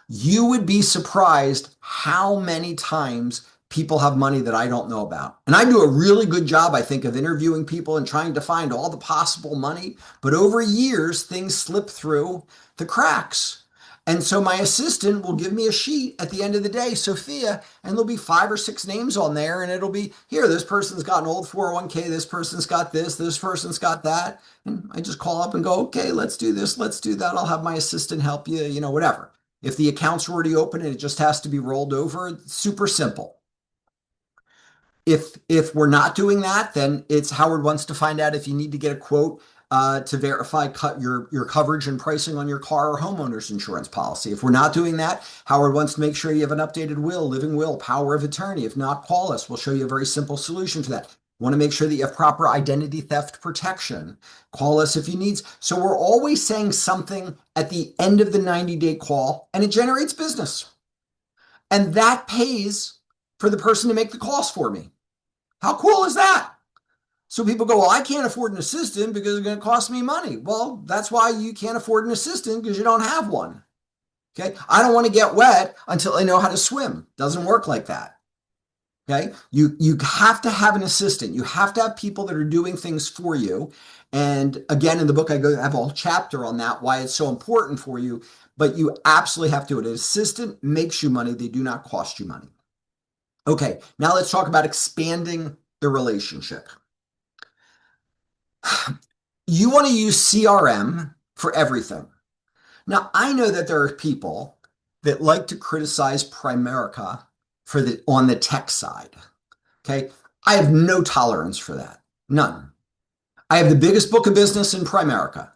You would be surprised how many times people have money that I don't know about. And I do a really good job, I think, of interviewing people and trying to find all the possible money. But over years, things slip through the cracks. And so my assistant will give me a sheet at the end of the day, Sophia, and there'll be 5 or 6 names on there. And it'll be, here, this person's got an old 401k. This person's got this person's got that. And I just call up and go, okay, let's do this. Let's do that. I'll have my assistant help you, whatever. If the account's already open and it just has to be rolled over, it's super simple. If we're not doing that, then it's Howard wants to find out if you need to get a quote to verify your coverage and pricing on your car or homeowner's insurance policy. If we're not doing that, Howard wants to make sure you have an updated will, living will, power of attorney. If not, call us. We'll show you a very simple solution for that. Want to make sure that you have proper identity theft protection. Call us if you need. So we're always saying something at the end of the 90-day call, and it generates business. And that pays for the person to make the calls for me. How cool is that? So people go, well, I can't afford an assistant because it's going to cost me money. Well, that's why you can't afford an assistant, because you don't have one. Okay. I don't want to get wet until I know how to swim. Doesn't work like that. Okay. You have to have an assistant. You have to have people that are doing things for you. And again, in the book, I have a whole chapter on that, why it's so important for you, but you absolutely have to do it. An assistant makes you money. They do not cost you money. Okay, now let's talk about expanding the relationship. You want to use CRM for everything. Now, I know that there are people that like to criticize Primerica on the tech side. Okay, I have no tolerance for that. None. I have the biggest book of business in Primerica.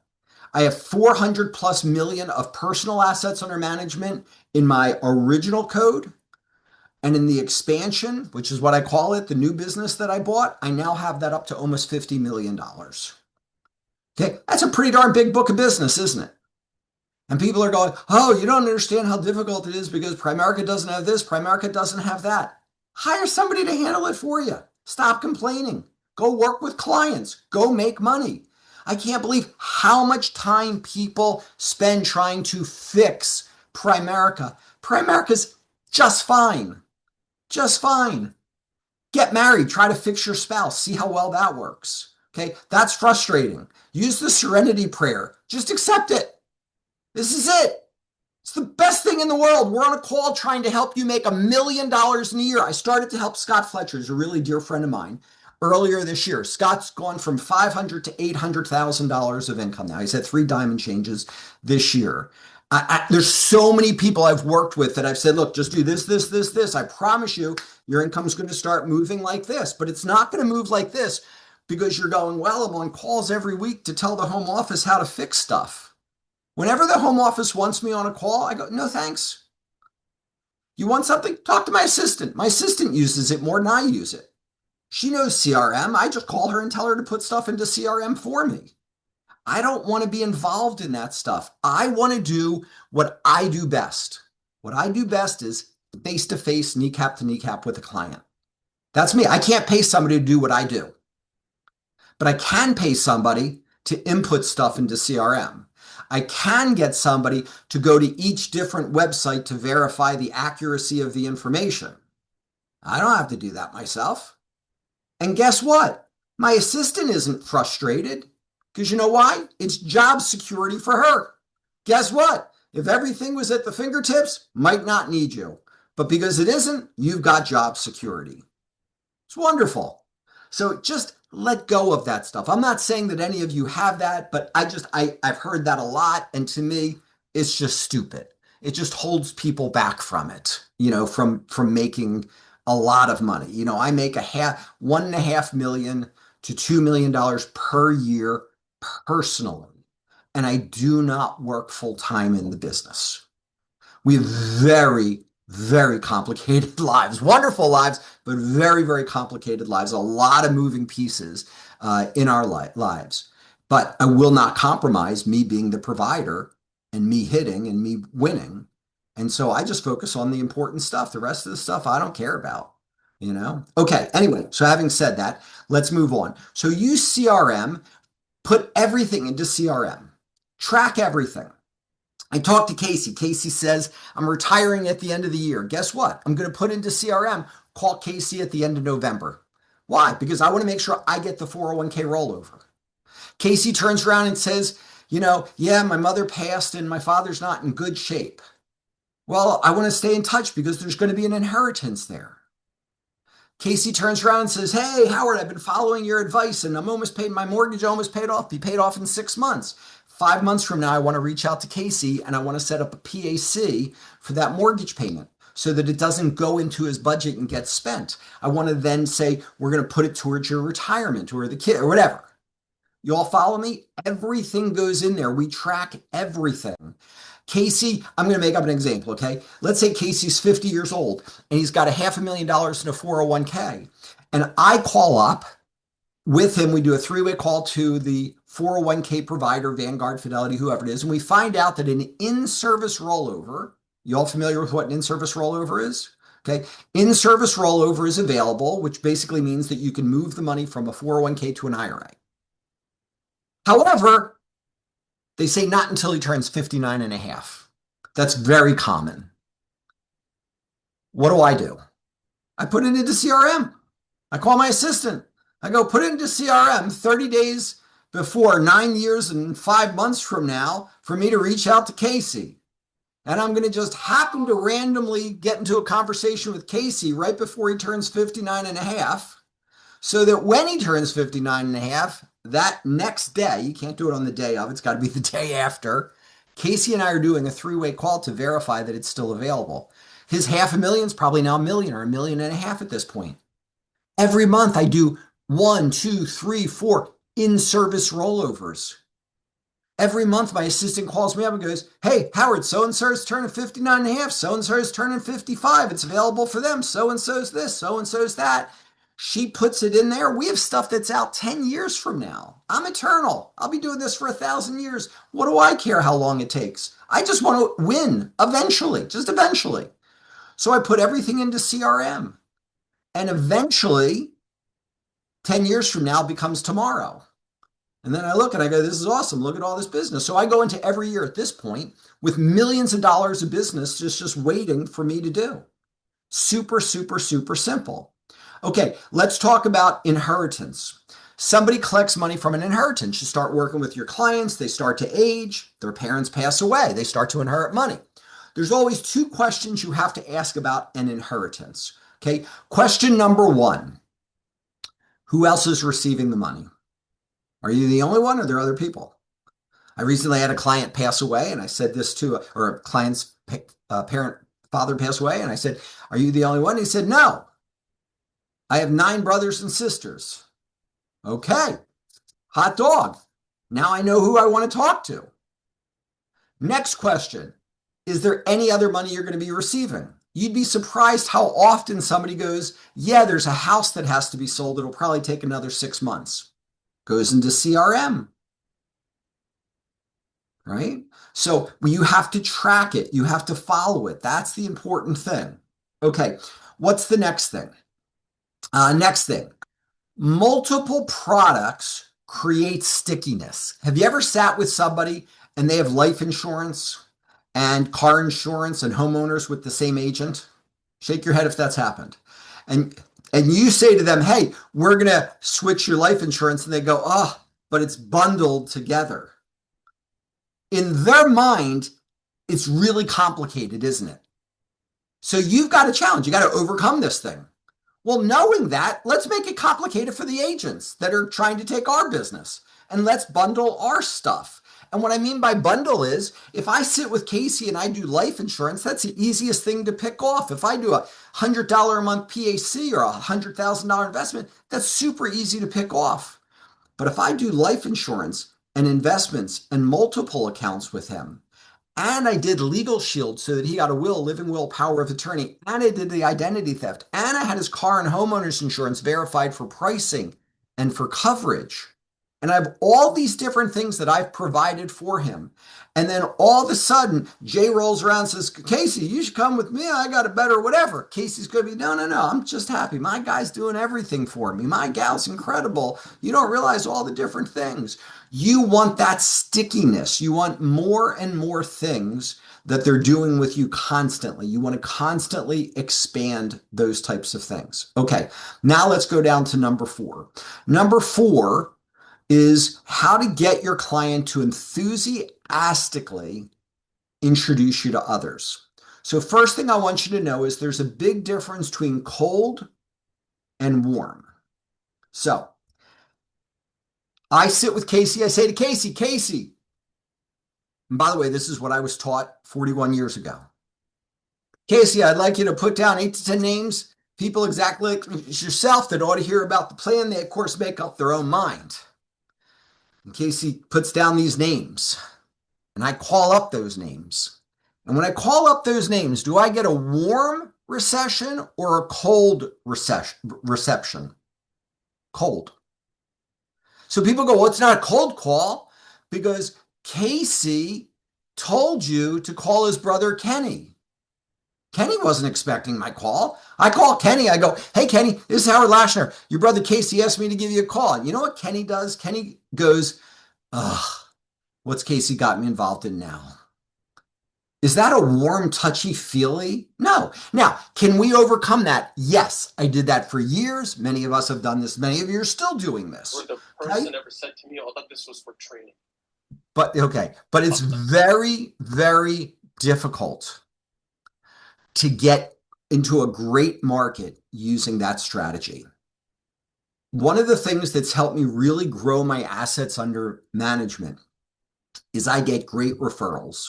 I have 400 plus million of personal assets under management in my original code. And in the expansion, which is what I call it, the new business that I bought, I now have that up to almost $50 million. Okay, that's a pretty darn big book of business, isn't it? And people are going, oh, you don't understand how difficult it is because Primerica doesn't have this, Primerica doesn't have that. Hire somebody to handle it for you. Stop complaining. Go work with clients. Go make money. I can't believe how much time people spend trying to fix Primerica. Primerica's just fine. Just fine. Get married. Try to fix your spouse. See how well that works. Okay, that's frustrating. Use the serenity prayer. Just accept it. This is it. It's the best thing in the world. We're on a call trying to help you make $1 million in a year. I started to help Scott Fletcher, who's a really dear friend of mine, earlier this year. Scott's gone from $500,000 to $800,000 of income now. He's had 3 diamond changes this year. There's so many people I've worked with that I've said, look, just do this, this, this, this. I promise you, your income's going to start moving like this, but it's not going to move like this because you're going, well, I'm on calls every week to tell the home office how to fix stuff. Whenever the home office wants me on a call, I go, no, thanks. You want something? Talk to my assistant. My assistant uses it more than I use it. She knows CRM. I just call her and tell her to put stuff into CRM for me. I don't want to be involved in that stuff. I want to do what I do best. What I do best is face-to-face, kneecap to kneecap with a client. That's me. I can't pay somebody to do what I do, but I can pay somebody to input stuff into CRM. I can get somebody to go to each different website to verify the accuracy of the information. I don't have to do that myself. And guess what? My assistant isn't frustrated because you know why? It's job security for her. Guess what? If everything was at the fingertips, might not need you. But because it isn't, you've got job security. It's wonderful. So just let go of that stuff. I'm not saying that any of you have that, but I've heard that a lot. And to me, it's just stupid. It just holds people back from it, from making a lot of money. I make $1.5 million to $2 million per year personally. And I do not work full time in the business. We have very, very complicated lives, wonderful lives, but very, very complicated lives, a lot of moving pieces in our lives. But I will not compromise me being the provider and me hitting and me winning. And so I just focus on the important stuff. The rest of the stuff I don't care about, Okay, anyway, so having said that, let's move on. So use CRM, put everything into CRM, track everything. I talked to Casey. Casey says, I'm retiring at the end of the year. Guess what? I'm going to put into CRM, call Casey at the end of November. Why? Because I want to make sure I get the 401k rollover. Casey turns around and says, yeah, my mother passed and my father's not in good shape. Well, I want to stay in touch because there's going to be an inheritance there. Casey turns around and says, hey, Howard, I've been following your advice and I'm almost paid, my mortgage almost paid off, be paid off in 6 months. 5 months from now, I want to reach out to Casey and I want to set up a PAC for that mortgage payment so that it doesn't go into his budget and get spent. I want to then say, we're going to put it towards your retirement or the kid or whatever. You all follow me? Everything goes in there. We track everything. Casey, I'm going to make up an example, okay? Let's say Casey's 50 years old and he's got $500,000 in a 401k. And I call up with him. We do a 3-way call to the 401k provider, Vanguard, Fidelity, whoever it is. And we find out that an in-service rollover, you all familiar with what an in-service rollover is? Okay. In-service rollover is available, which basically means that you can move the money from a 401k to an IRA. However, they say not until he turns 59 and a half. That's very common. What do? I put it into CRM. I call my assistant. I go, put it into CRM 30 days before, 9 years and 5 months from now for me to reach out to Casey. And I'm going to just happen to randomly get into a conversation with Casey right before he turns 59 and a half so that when he turns 59 and a half, that next day, you can't do it on the day of, it's got to be the day after, Casey and I are doing a 3-way call to verify that it's still available. His $500,000 is probably now $1 million or $1.5 million at this point. Every month I do 1, 2, 3, 4 in-service rollovers. Every month my assistant calls me up and goes, hey, Howard, so-and-so is turning 59 and a half, so-and-so is turning 55. It's available for them. So-and-so's this, so-and-so's that. She puts it in there. We have stuff that's out 10 years from now. I'm eternal. I'll be doing this for 1,000 years. What do I care how long it takes? I just want to win eventually, just eventually. So I put everything into CRM. And eventually, 10 years from now becomes tomorrow. And then I look and I go, this is awesome. Look at all this business. So I go into every year at this point with millions of dollars of business just waiting for me to do. Super, super, super simple. Okay, let's talk about inheritance. Somebody collects money from an inheritance. You start working with your clients, they start to age, their parents pass away, they start to inherit money. There's always two questions you have to ask about an inheritance. Okay, question number one, who else is receiving the money? Are you the only one or are there other people? I recently had a client pass away and I said this to, or a client's father pass away and I said, are you the only one? He said, no. I have 9 brothers and sisters. Okay, hot dog. Now I know who I want to talk to. Next question, is there any other money you're going to be receiving? You'd be surprised how often somebody goes, yeah, there's a house that has to be sold. It'll probably take another 6 months. Goes into CRM, right? So you have to track it. You have to follow it. That's the important thing. Okay, what's the next thing? Next thing, multiple products create stickiness. Have you ever sat with somebody and they have life insurance and car insurance and homeowners with the same agent? Shake your head if that's happened. And you say to them, hey, we're going to switch your life insurance. And they go, oh, but it's bundled together. In their mind, it's really complicated, isn't it? So you've got a challenge. You got to overcome this thing. Well, knowing that, let's make it complicated for the agents that are trying to take our business, and let's bundle our stuff. And what I mean by bundle is, if I sit with Casey and I do life insurance, that's the easiest thing to pick off. If I do a $100 a month PAC or a $100,000 investment, that's super easy to pick off. But if I do life insurance and investments and multiple accounts with him, and I did legal shield so that he got a will, living will, power of attorney, and I did the identity theft, and I had his car and homeowner's insurance verified for pricing and for coverage. And I have all these different things that I've provided for him. And then all of a sudden, Jay rolls around and says, Casey, you should come with me. I got it better, whatever. Casey's going to be, no, I'm just happy. My guy's doing everything for me. My gal's incredible. You don't realize all the different things. You want that stickiness. You want more and more things that they're doing with you constantly. You want to constantly expand those types of things. Okay, now let's go down to number 4. Number 4 is how to get your client to enthusiastically introduce you to others. So first thing I want you to know is there's a big difference between cold and warm. So I sit with Casey. I say to Casey, and by the way, this is what I was taught 41 years ago. Casey, I'd like you to put down 8 to 10 names, people exactly like yourself that ought to hear about the plan. They, of course, make up their own mind. And Casey puts down these names, and I call up those names. And when I call up those names, do I get a warm reception or a cold reception? Cold. So people go, well, it's not a cold call because Casey told you to call his brother Kenny. Kenny wasn't expecting my call. I call Kenny. I go, hey, Kenny, this is Howard Lashner. Your brother Casey asked me to give you a call. And you know what Kenny does? Kenny goes, ugh, what's Casey got me involved in now? Is that a warm, touchy-feely? No. Now, can we overcome that? Yes, I did that for years. Many of us have done this. Many of you are still doing this. Or the person ever said to me, oh, I thought this was for training. But it's very, very difficult to get into a great market using that strategy. One of the things that's helped me really grow my assets under management is I get great referrals.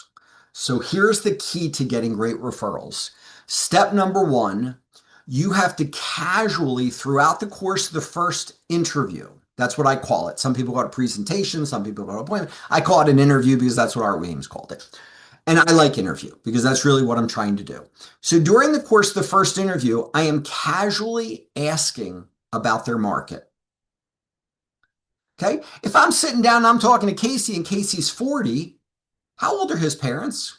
So here's the key to getting great referrals. Step number 1, you have to casually, throughout the course of the first interview, that's what I call it. Some people call it a presentation, some people call it an appointment. I call it an interview because that's what Art Williams called it. And I like interview because that's really what I'm trying to do. So during the course of the first interview, I am casually asking about their market. Okay? If I'm sitting down and I'm talking to Casey and Casey's 40, how old are his parents?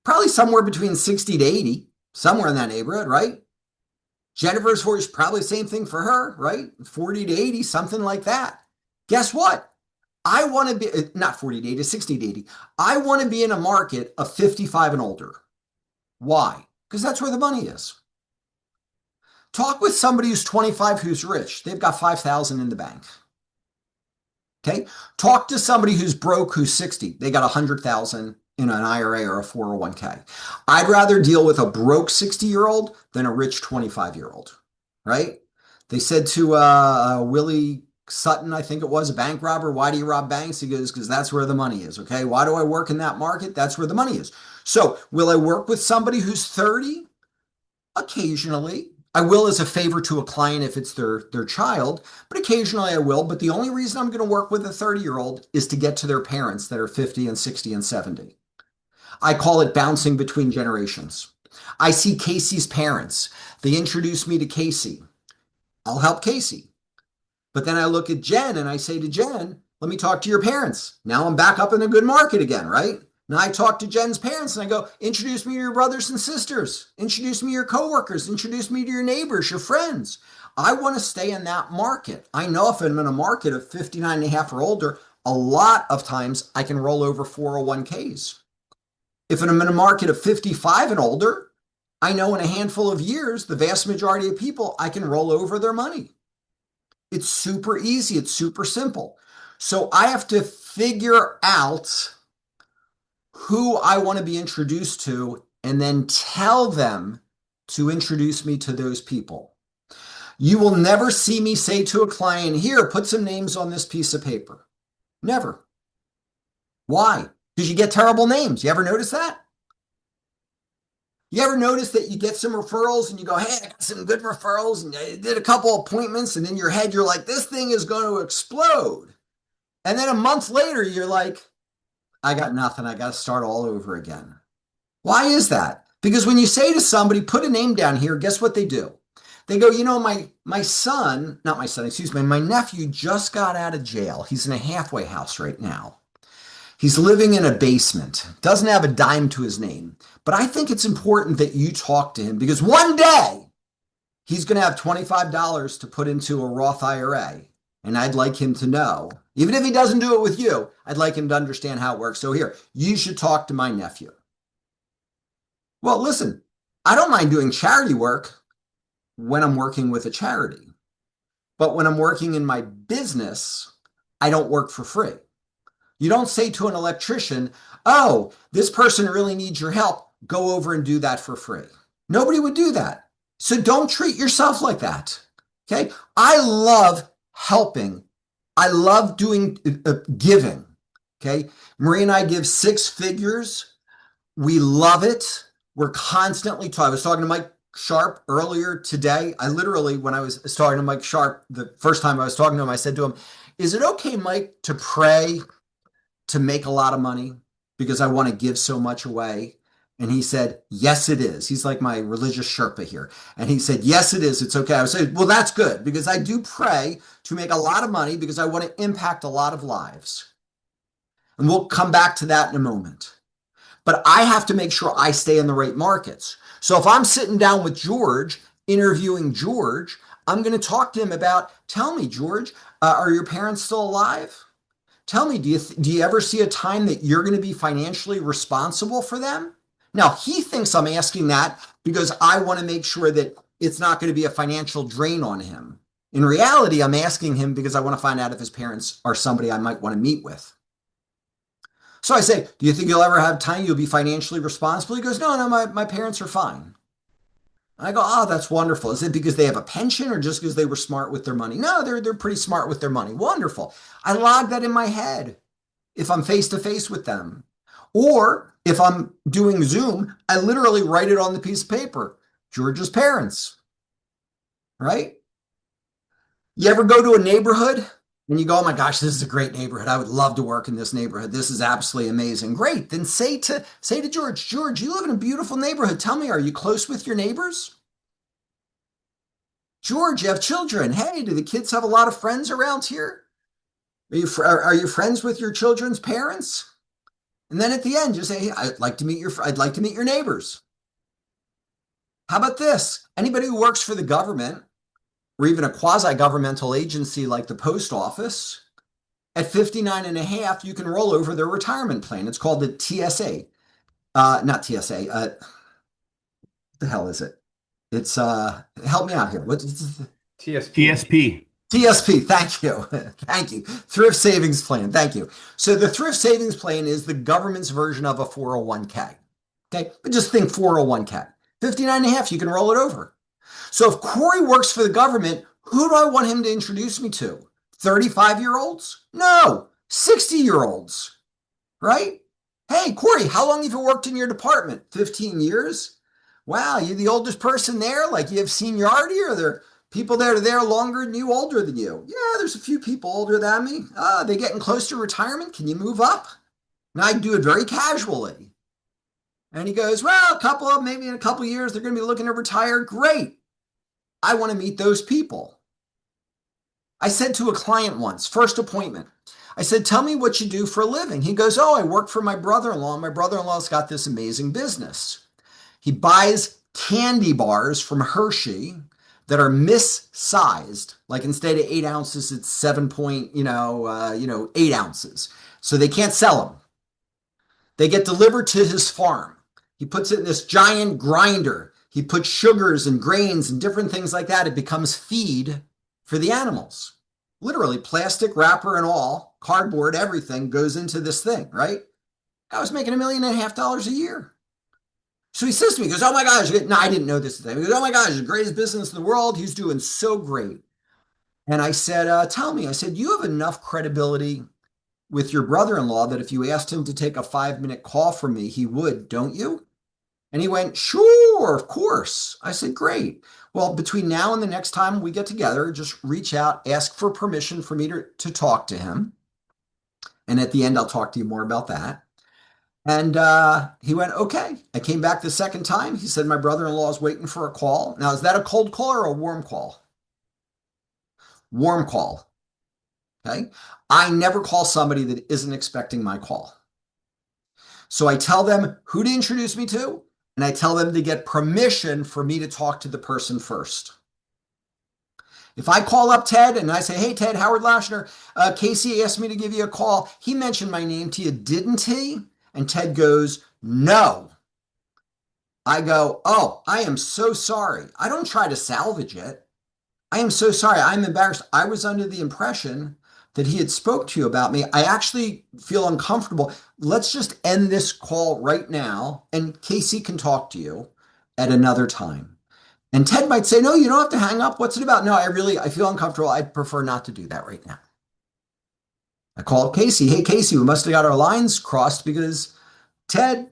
Probably somewhere between 60 to 80, somewhere in that neighborhood, right? Jennifer's 40 is probably the same thing for her, right? 40 to 80, something like that. Guess what? I want to be, not 40 to 80, 60 to 80. I want to be in a market of 55 and older. Why? Because that's where the money is. Talk with somebody who's 25 who's rich. They've got 5,000 in the bank. Okay? Talk to somebody who's broke who's 60. They got 100,000 in an IRA or a 401k. I'd rather deal with a broke 60-year-old than a rich 25-year-old, right? They said to Willie Sutton, I think it was, a bank robber, why do you rob banks? He goes, because that's where the money is, okay? Why do I work in that market? That's where the money is. So will I work with somebody who's 30? Occasionally. I will as a favor to a client if it's their child, but occasionally I will. But the only reason I'm going to work with a 30-year-old is to get to their parents that are 50 and 60 and 70. I call it bouncing between generations. I see Casey's parents. They introduce me to Casey. I'll help Casey. But then I look at Jen and I say to Jen, let me talk to your parents. Now I'm back up in a good market again, right? Now I talk to Jen's parents and I go, introduce me to your brothers and sisters. Introduce me to your coworkers. Introduce me to your neighbors, your friends. I want to stay in that market. I know if I'm in a market of 59 and a half or older, a lot of times I can roll over 401ks. If I'm in a market of 55 and older, I know in a handful of years, the vast majority of people, I can roll over their money. It's super easy. It's super simple. So I have to figure out who I want to be introduced to and then tell them to introduce me to those people. You will never see me say to a client, here, put some names on this piece of paper. Never. Why? Because you get terrible names. You ever notice that? You ever notice that you get some referrals and you go, hey, I got some good referrals and I did a couple appointments, and in your head, you're like, this thing is going to explode. And then a month later, you're like, I got nothing. I got to start all over again. Why is that? Because when you say to somebody, put a name down here, guess what they do? They go, you know, my nephew just got out of jail. He's in a halfway house right now. He's living in a basement, doesn't have a dime to his name. But I think it's important that you talk to him because one day he's going to have $25 to put into a Roth IRA. And I'd like him to know, even if he doesn't do it with you, I'd like him to understand how it works. So here, you should talk to my nephew. Well, listen, I don't mind doing charity work when I'm working with a charity. But when I'm working in my business, I don't work for free. You don't say to an electrician, oh, this person really needs your help. Go over and do that for free. Nobody would do that. So don't treat yourself like that. Okay? I love helping. I love doing giving. Okay? Marie and I give 6 figures. We love it. We're constantly talking. I was talking to Mike Sharp earlier today. I literally, when I was talking to Mike Sharp, the first time I was talking to him, I said to him, is it okay, Mike, to pray to make a lot of money because I want to give so much away? And he said, yes, it is. He's like my religious Sherpa here. And he said, yes, it is. It's okay. I would say, well, that's good because I do pray to make a lot of money because I want to impact a lot of lives. And we'll come back to that in a moment. But I have to make sure I stay in the right markets. So if I'm sitting down with George, interviewing George, I'm going to talk to him about, tell me, George, are your parents still alive? Tell me, do you ever see a time that you're going to be financially responsible for them? Now, he thinks I'm asking that because I want to make sure that it's not going to be a financial drain on him. In reality, I'm asking him because I want to find out if his parents are somebody I might want to meet with. So I say, do you think you'll ever have time you'll be financially responsible? He goes, no, my parents are fine. I go, oh, that's wonderful. Is it because they have a pension or just because they were smart with their money? No, they're pretty smart with their money. Wonderful. I log that in my head if I'm face to face with them. Or if I'm doing Zoom, I literally write it on the piece of paper. George's parents, right? You ever go to a neighborhood and you go, oh my gosh, this is a great neighborhood. I would love to work in this neighborhood. This is absolutely amazing. Great. Then say to George, George, you live in a beautiful neighborhood. Tell me, are you close with your neighbors? George, you have children. Hey, do the kids have a lot of friends around here? Are you friends with your children's parents? And then at the end, just say, hey, I'd like to meet your neighbors. How about this? Anybody who works for the government or even a quasi-governmental agency like the post office, at 59 and a half, you can roll over their retirement plan. It's called the TSA. Not TSA. What the hell is it? It's help me out here. What's TSP. TSP? Thank you. Thank you. Thrift Savings Plan. Thank you. So the Thrift Savings Plan is the government's version of a 401k. Okay, but just think 401k. 59 and a half, you can roll it over. So if Corey works for the government, who do I want him to introduce me to? 35-year-olds? No, 60-year-olds, right? Hey, Corey, how long have you worked in your department? 15 years? Wow, you're the oldest person there? Like you have seniority, or are there people that are there longer than you, older than you? Yeah, there's a few people older than me. They getting close to retirement. Can you move up? And I do it very casually. And he goes, well, maybe in a couple of years, they're going to be looking to retire. Great. I want to meet those people. I said to a client once, first appointment, I said, tell me what you do for a living. He goes, oh, I work for my brother-in-law. My brother-in-law's got this amazing business. He buys candy bars from Hershey that are missized. Like instead of 8 ounces, it's 8 ounces. So they can't sell them. They get delivered to his farm. He puts it in this giant grinder. He puts sugars and grains and different things like that. It becomes feed for the animals. Literally, plastic wrapper and all, cardboard, everything goes into this thing, right? I was making $1.5 million a year. So he says to me, he goes, oh my gosh, no, I didn't know this thing. He goes, oh my gosh, the greatest business in the world. He's doing so great. And I said, tell me, I said, you have enough credibility with your brother-in-law that if you asked him to take a 5-minute call from me, he would, don't you? And he went, sure, of course. I said, great. Well, between now and the next time we get together, just reach out, ask for permission for me to talk to him. And at the end, I'll talk to you more about that. And he went, okay. I came back the second time. He said, my brother-in-law is waiting for a call. Now, is that a cold call or a warm call? Warm call. Okay. I never call somebody that isn't expecting my call. So I tell them who to introduce me to, and I tell them to get permission for me to talk to the person first. If I call up Ted and I say, hey, Ted, Howard Lashner, Casey asked me to give you a call. He mentioned my name to you, didn't he? And Ted goes, no. I go, oh, I am so sorry. I don't try to salvage it. I am so sorry. I'm embarrassed. I was under the impression that he had spoke to you about me. I actually feel uncomfortable. Let's just end this call right now, and Casey can talk to you at another time. And Ted might say, no, you don't have to hang up. What's it about? No, I feel uncomfortable. I'd prefer not to do that right now. I called Casey. Hey, Casey, we must have got our lines crossed because Ted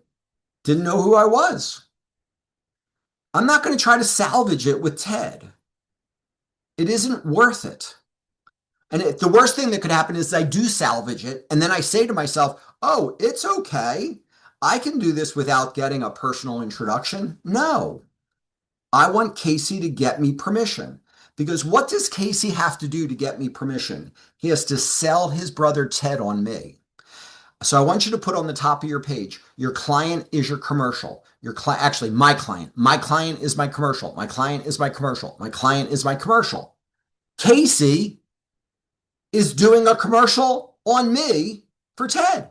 didn't know who I was. I'm not going to try to salvage it with Ted. It isn't worth it. And the worst thing that could happen is I do salvage it. And then I say to myself, oh, it's okay. I can do this without getting a personal introduction. No, I want Casey to get me permission. Because what does Casey have to do to get me permission? He has to sell his brother Ted on me. So I want you to put on the top of your page, your client is your commercial. Actually, my client. My client is my commercial. My client is my commercial. My client is my commercial. Casey is doing a commercial on me for Ted.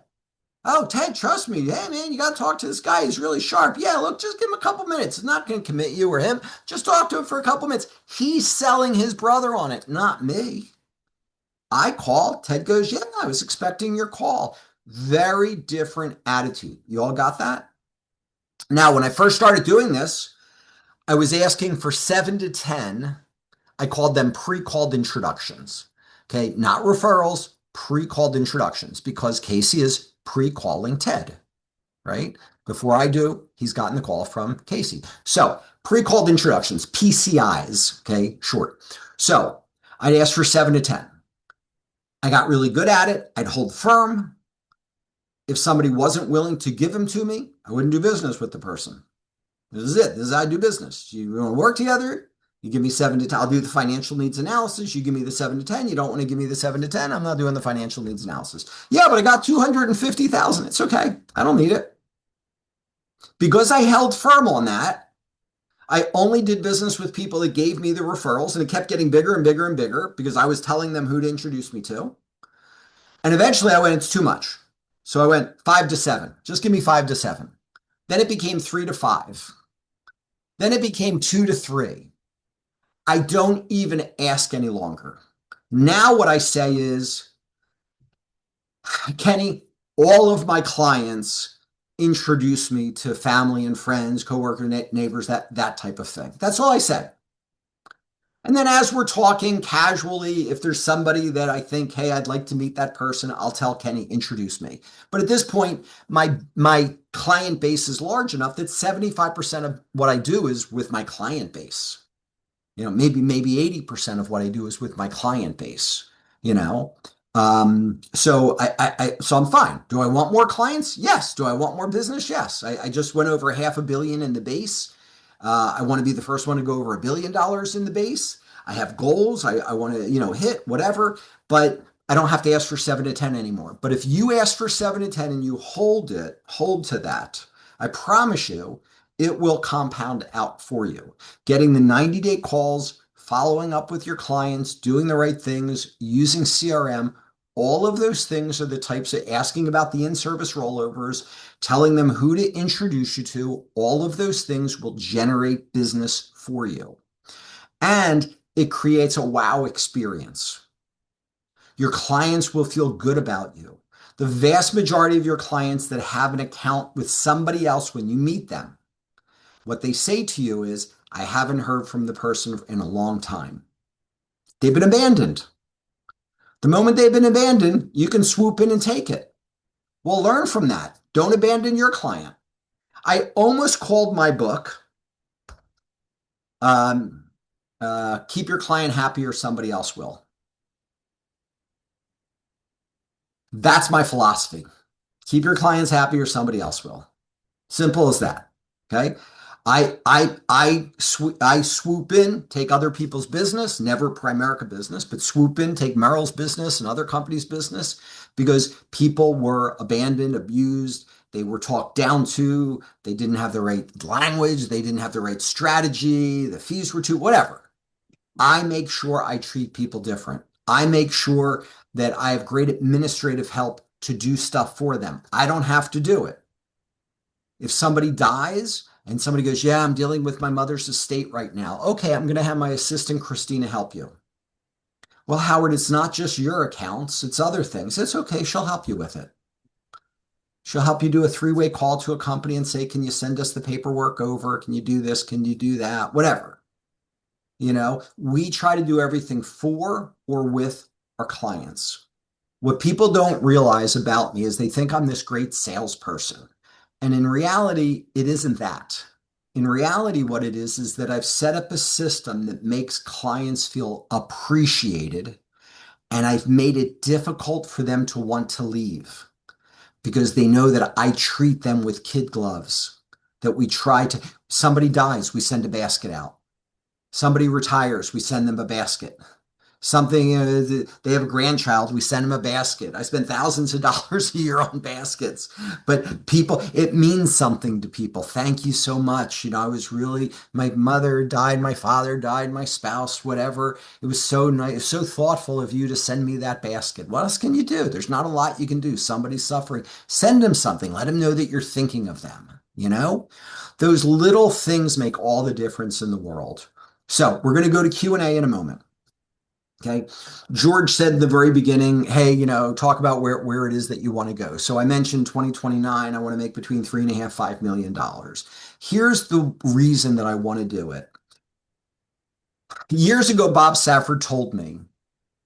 Oh, Ted, trust me. Hey, man, you got to talk to this guy. He's really sharp. Yeah, look, just give him a couple minutes. It's not going to commit you or him. Just talk to him for a couple minutes. He's selling his brother on it, not me. I call. Ted goes, yeah, I was expecting your call. Very different attitude. You all got that? Now, when I first started doing this, I was asking for 7 to 10. I called them pre-called introductions. Okay, not referrals, pre-called introductions, because Casey is pre-calling Ted, right? Before I do, he's gotten the call from Casey. So pre-called introductions, PCIs, okay, short. So I'd ask for 7 to 10. I got really good at it. I'd hold firm. If somebody wasn't willing to give them to me, I wouldn't do business with the person. This is it. This is how I do business. You want to work together? You give me 7 to 10, I'll do the financial needs analysis. You give me the 7 to 10. You don't want to give me the 7 to 10. I'm not doing the financial needs analysis. Yeah, but I got 250,000. It's okay. I don't need it. Because I held firm on that, I only did business with people that gave me the referrals, and it kept getting bigger and bigger and bigger because I was telling them who to introduce me to. And eventually I went, it's too much. So I went 5 to 7. Just give me 5 to 7. Then it became 3 to 5. Then it became 2 to 3. I don't even ask any longer. Now what I say is, Kenny, all of my clients introduce me to family and friends, coworkers, neighbors, that type of thing. That's all I say. And then as we're talking casually, if there's somebody that I think, hey, I'd like to meet that person, I'll tell Kenny, introduce me. But at this point, my client base is large enough that 75% of what I do is with my client base. You know, maybe 80% of what I do is with my client base, you know. So so I'm fine. Do I want more clients? Yes. Do I want more business? Yes. I just went over $500 million in the base. I want to be the first one to go over $1 billion in the base. I have goals. I want to, hit whatever, but I don't have to ask for 7 to 10 anymore. But if you ask for 7 to 10 and you hold to that, I promise you, it will compound out for you. Getting the 90-day calls, following up with your clients, doing the right things, using CRM, all of those things are the types of asking about the in-service rollovers, telling them who to introduce you to. All of those things will generate business for you. And it creates a wow experience. Your clients will feel good about you. The vast majority of your clients that have an account with somebody else, when you meet them, what they say to you is, I haven't heard from the person in a long time. They've been abandoned. The moment they've been abandoned, you can swoop in and take it. Well, learn from that. Don't abandon your client. I almost called my book, Keep Your Client Happy or Somebody Else Will. That's my philosophy. Keep your clients happy or somebody else will. Simple as that. Okay. I swoop in, take other people's business, never Primerica business, but swoop in, take Merrill's business and other companies' business because people were abandoned, abused, they were talked down to, they didn't have the right language, they didn't have the right strategy, the fees were too, whatever. I make sure I treat people different. I make sure that I have great administrative help to do stuff for them. I don't have to do it. If somebody dies, and somebody goes, yeah, I'm dealing with my mother's estate right now. Okay, I'm going to have my assistant, Christina, help you. Well, Howard, it's not just your accounts, it's other things. It's okay, she'll help you with it. She'll help you do a 3-way call to a company and say, can you send us the paperwork over? Can you do this? Can you do that? Whatever. We try to do everything for or with our clients. What people don't realize about me is they think I'm this great salesperson. And in reality, it isn't that. In reality, what it is that I've set up a system that makes clients feel appreciated, and I've made it difficult for them to want to leave because they know that I treat them with kid gloves, that somebody dies, we send a basket out. Somebody retires, we send them a basket. They have a grandchild, we send them a basket. I spend thousands of dollars a year on baskets, but it means something to people. Thank you so much. My mother died, my father died, my spouse, whatever. It was so nice, so thoughtful of you to send me that basket. What else can you do? There's not a lot you can do. Somebody's suffering. Send them something. Let them know that you're thinking of them. Those little things make all the difference in the world. So we're going to go to Q&A in a moment. Okay. George said in the very beginning, hey, talk about where it is that you want to go. So I mentioned 2029, I want to make between $3.5 million, $5 million. Here's the reason that I want to do it. Years ago, Bob Safford told me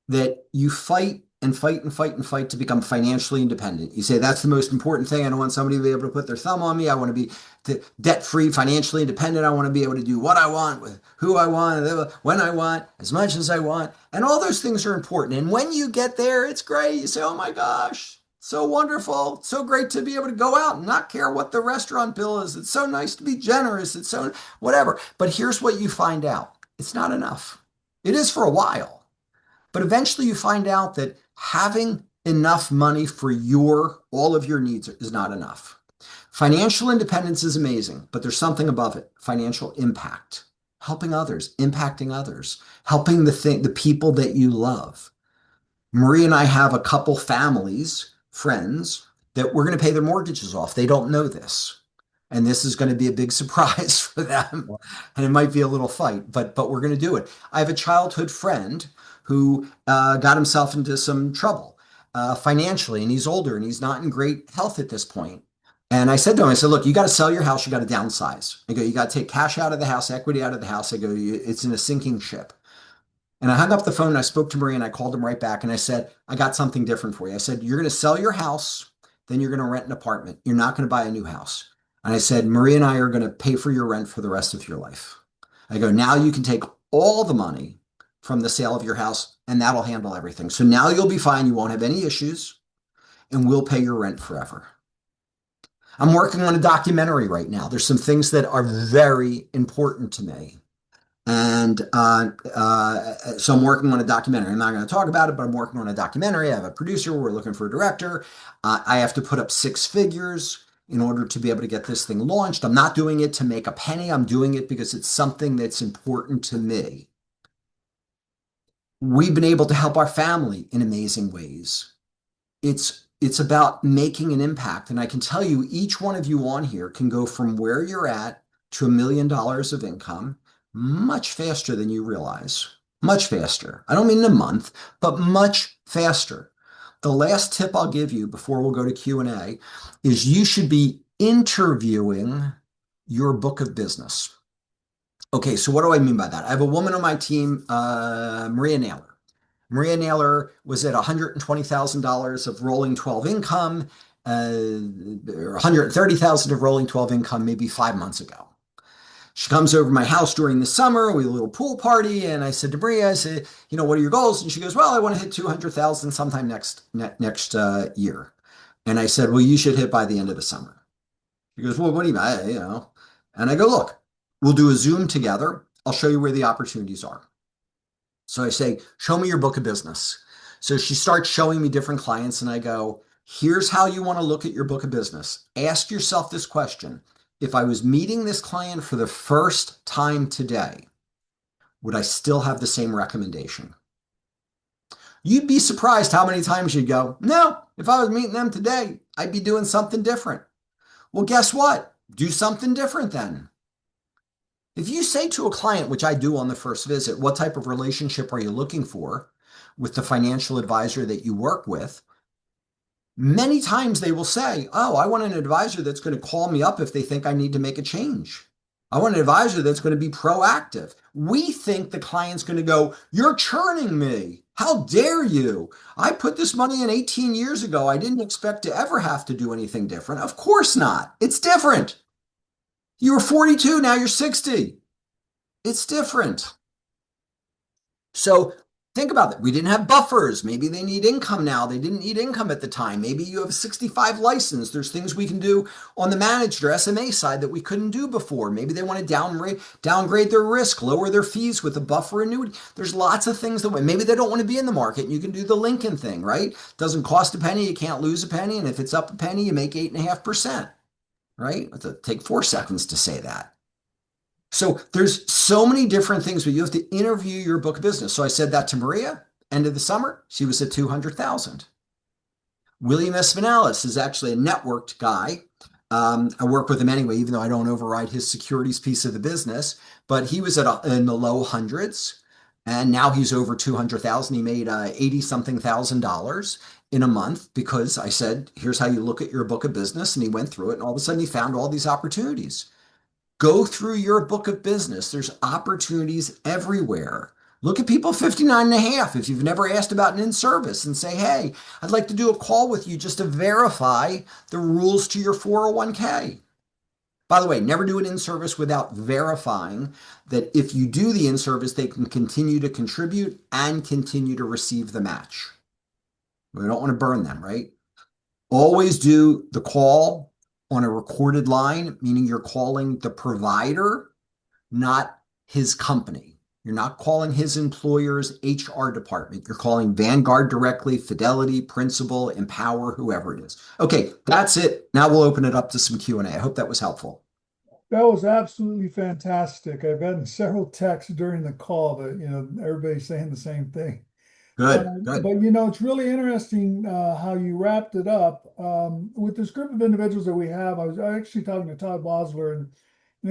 that you fight and fight and fight and fight to become financially independent. You say, that's the most important thing. I don't want somebody to be able to put their thumb on me. I want to be debt-free, financially independent. I want to be able to do what I want, with who I want, when I want, as much as I want. And all those things are important. And when you get there, it's great. You say, oh my gosh, so wonderful. So great to be able to go out and not care what the restaurant bill is. It's so nice to be generous. It's so whatever. But here's what you find out. It's not enough. It is for a while, but eventually you find out that having enough money for all of your needs is not enough. Financial independence is amazing, but there's something above it. Financial impact, helping others, impacting others, helping the people that you love. Marie and I have a couple families, friends, that we're going to pay their mortgages off. They don't know this. And this is going to be a big surprise for them. And it might be a little fight, but we're going to do it. I have a childhood friend who got himself into some trouble financially, and he's older and he's not in great health at this point. And I said to him, I said, look, you got to sell your house. You got to downsize. I go, you got to take cash out of the house, equity out of the house. I go, it's in a sinking ship. And I hung up the phone and I spoke to Marie and I called him right back and I said, I got something different for you. I said, you're going to sell your house, then you're going to rent an apartment. You're not going to buy a new house. And I said, Marie and I are going to pay for your rent for the rest of your life. I go, now you can take all the money from the sale of your house and that'll handle everything. So now you'll be fine. You won't have any issues and we'll pay your rent forever. I'm working on a documentary right now. There's some things that are very important to me. And so I'm working on a documentary. I'm not going to talk about it, but I'm working on a documentary. I have a producer. We're looking for a director. I have to put up 6 figures in order to be able to get this thing launched. I'm not doing it to make a penny. I'm doing it because it's something that's important to me. We've been able to help our family in amazing ways. It's about making an impact. And I can tell you, each one of you on here can go from where you're at to $1 million of income much faster than you realize. Much faster. I don't mean in a month, but much faster. The last tip I'll give you before we'll go to Q&A is you should be interviewing your book of business. Okay, so what do I mean by that? I have a woman on my team, Maria Naylor. Maria Naylor was at $120,000 of rolling 12 income, or $130,000 of rolling 12 income maybe 5 months ago. She comes over to my house during the summer. We have a little pool party. And I said to Maria, I said, what are your goals? And she goes, well, I want to hit 200,000 sometime next year. And I said, well, you should hit by the end of the summer. She goes, well, what do you mean? And I go, look, we'll do a Zoom together. I'll show you where the opportunities are. So I say, show me your book of business. So she starts showing me different clients. And I go, here's how you want to look at your book of business. Ask yourself this question. If I was meeting this client for the first time today, would I still have the same recommendation? You'd be surprised how many times you'd go, no, if I was meeting them today, I'd be doing something different. Well, guess what? Do something different then. If you say to a client, which I do on the first visit, what type of relationship are you looking for with the financial advisor that you work with? Many times they will say, oh, I want an advisor that's going to call me up if they think I need to make a change. I want an advisor that's going to be proactive. We think the client's going to go, you're churning me. How dare you? I put this money in 18 years ago. I didn't expect to ever have to do anything different. Of course not. It's different. You were 42, now you're 60. It's different. So think about that. We didn't have buffers. Maybe they need income now. They didn't need income at the time. Maybe you have a 65 license. There's things we can do on the managed or SMA side that we couldn't do before. Maybe they want to downgrade their risk, lower their fees with a buffer annuity. There's lots of things that maybe they don't want to be in the market. And you can do the Lincoln thing, right? Doesn't cost a penny. You can't lose a penny. And if it's up a penny, you make 8.5%, right? It'll take 4 seconds to say that. So there's so many different things, but you have to interview your book of business. So I said that to Maria, end of the summer, she was at 200,000. William Espinalis is actually a networked guy. I work with him anyway, even though I don't override his securities piece of the business, but he was in the low hundreds and now he's over 200,000. He made 80 something thousand dollars in a month because I said, here's how you look at your book of business. And he went through it and all of a sudden he found all these opportunities. Go through your book of business. There's opportunities everywhere. Look at people 59 and a half. If you've never asked about an in-service and say, hey, I'd like to do a call with you just to verify the rules to your 401k. By the way, never do an in-service without verifying that if you do the in-service, they can continue to contribute and continue to receive the match. We don't want to burn them, right? Always do the call on a recorded line, meaning you're calling the provider, not his company. You're not calling his employer's HR department. You're calling Vanguard directly, Fidelity, Principal, Empower, whoever it is. Okay, that's it. Now we'll open it up to some Q&A. I hope that was helpful. That was absolutely fantastic. I've had several texts during the call that, everybody's saying the same thing. Good, good. But it's really interesting how you wrapped it up. With this group of individuals that we have, I was actually talking to Todd Bosler, and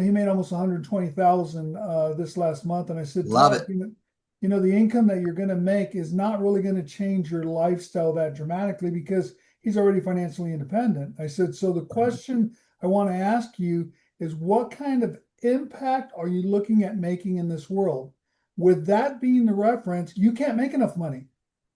he made almost 120,000 this last month. And I said, Love Todd, it. the income that you're going to make is not really going to change your lifestyle that dramatically because he's already financially independent. I said, so the question I want to ask you is what kind of impact are you looking at making in this world? With that being the reference, you can't make enough money.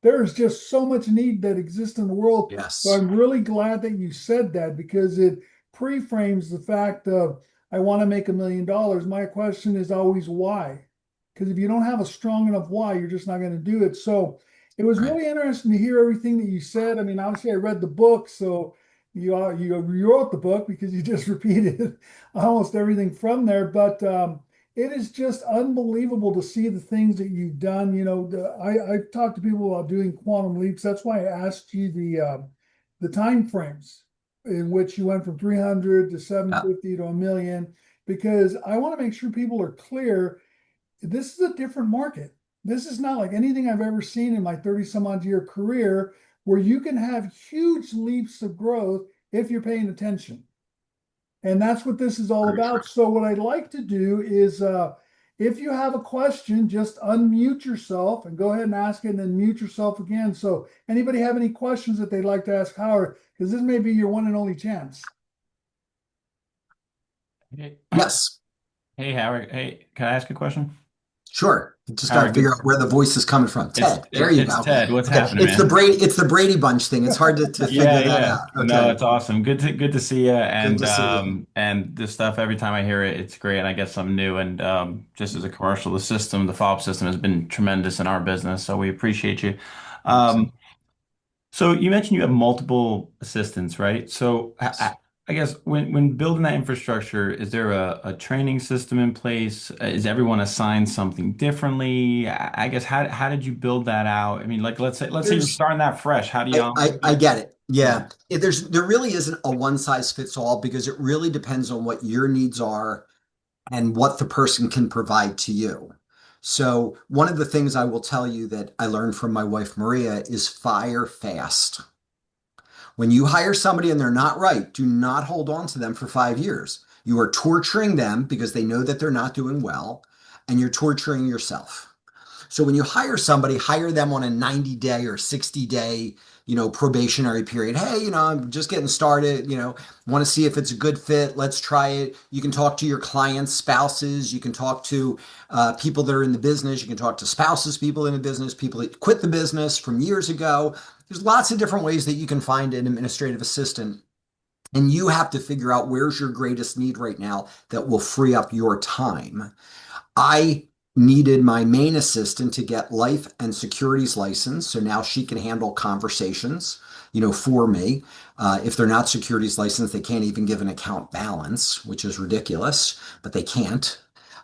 There is just so much need that exists in the world. Yes. So I'm really glad that you said that because it pre-frames the fact of I want to make $1 million. My question is always why? Because if you don't have a strong enough why, you're just not going to do it. So it was really interesting to hear everything that you said. I mean, obviously I read the book, so you wrote the book because you just repeated almost everything from there. But it is just unbelievable to see the things that you've done. I've talked to people about doing quantum leaps. That's why I asked you the time frames in which you went from 300 to 750 to 1 million, because I want to make sure people are clear. This is a different market. This is not like anything I've ever seen in my 30 some odd year career where you can have huge leaps of growth if you're paying attention. And that's what this is all about. So what I'd like to do is, if you have a question, just unmute yourself and go ahead and ask it and then mute yourself again. So anybody have any questions that they'd like to ask Howard? Because this may be your one and only chance. Yes. Hey, Howard. Hey, can I ask a question? Sure. You just got to figure out where the voice is coming from. Ted, there you go. Ted, what's happening, It's man? the Brady Bunch thing. It's hard to figure that out. Okay. No, it's awesome. Good to see you. Good to see you. And this stuff, every time I hear it, it's great, and I get something new. And just as a commercial, the follow-up system has been tremendous in our business, so we appreciate you. So you mentioned you have multiple assistants, right? So I guess when building that infrastructure, is there a training system in place? Is everyone assigned something differently? I guess how did you build that out? I mean, like let's say you're starting that fresh. How do you? I get it. Yeah. There really isn't a one size fits all because it really depends on what your needs are and what the person can provide to you. So one of the things I will tell you that I learned from my wife Maria is fire fast. When you hire somebody and they're not right, do not hold on to them for 5 years. You are torturing them because they know that they're not doing well, and you're torturing yourself. So when you hire somebody, hire them on a 90-day or 60-day, probationary period. Hey, I'm just getting started, want to see if it's a good fit. Let's try it. You can talk to your clients' spouses. You can talk to people that are in the business. You can talk to spouses, people in the business, people that quit the business from years ago. There's lots of different ways that you can find an administrative assistant. And you have to figure out where's your greatest need right now that will free up your time. I needed my main assistant to get life and securities license. So now she can handle conversations, for me. If they're not securities licensed, they can't even give an account balance, which is ridiculous, but they can't.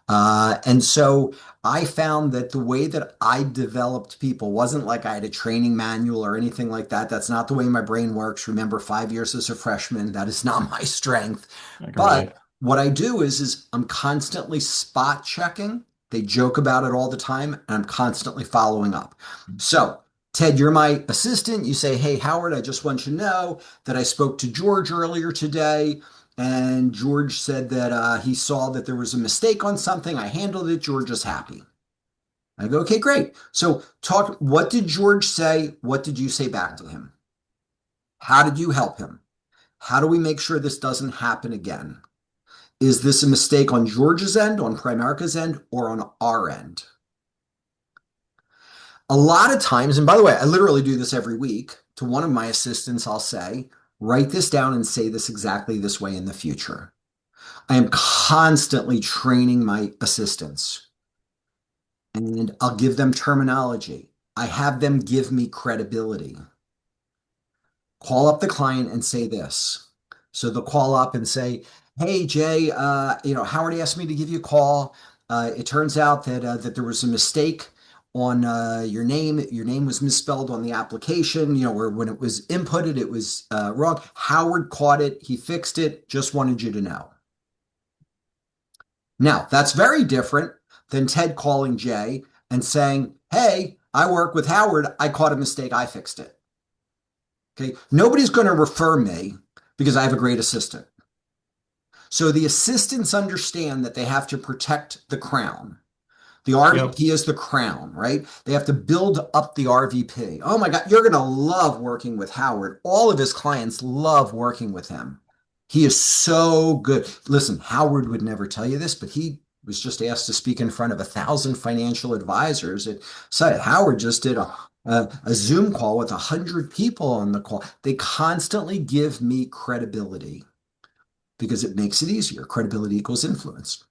And so I found that the way that I developed people wasn't like I had a training manual or anything like that. That's not the way my brain works. Remember, 5 years as a freshman, that is not my strength. But what I do is I'm constantly spot checking. They joke about it all the time, and I'm constantly following up. So, Ted, you're my assistant. You say, hey, Howard, I just want you to know that I spoke to George earlier today, and George said that he saw that there was a mistake on something. I handled it. George is happy. I go, okay, great. So what did George say? What did you say back to him? How did you help him? How do we make sure this doesn't happen again? Is this a mistake on George's end, on Primerica's end, or on our end? A lot of times, and by the way, I literally do this every week, to one of my assistants, I'll say, write this down and say this exactly this way in the future. I am constantly training my assistants, and I'll give them terminology. I have them give me credibility. Call up the client and say this. So they'll call up and say, hey, Jay, Howard asked me to give you a call. It turns out that there was a mistake on your name. Your name was misspelled on the application, where when it was inputted, it was wrong. Howard caught it. He fixed it. Just wanted you to know. Now, that's very different than Ted calling Jay and saying, hey, I work with Howard. I caught a mistake. I fixed it. Okay. Nobody's going to refer me because I have a great assistant. So the assistants understand that they have to protect the crown. The RVP is the crown, right? They have to build up the RVP. Oh my God, you're going to love working with Howard. All of his clients love working with him. He is so good. Listen, Howard would never tell you this, but he was just asked to speak in front of 1,000 financial advisors. Howard just did a Zoom call with 100 people on the call. They constantly give me credibility because it makes it easier. Credibility equals influence.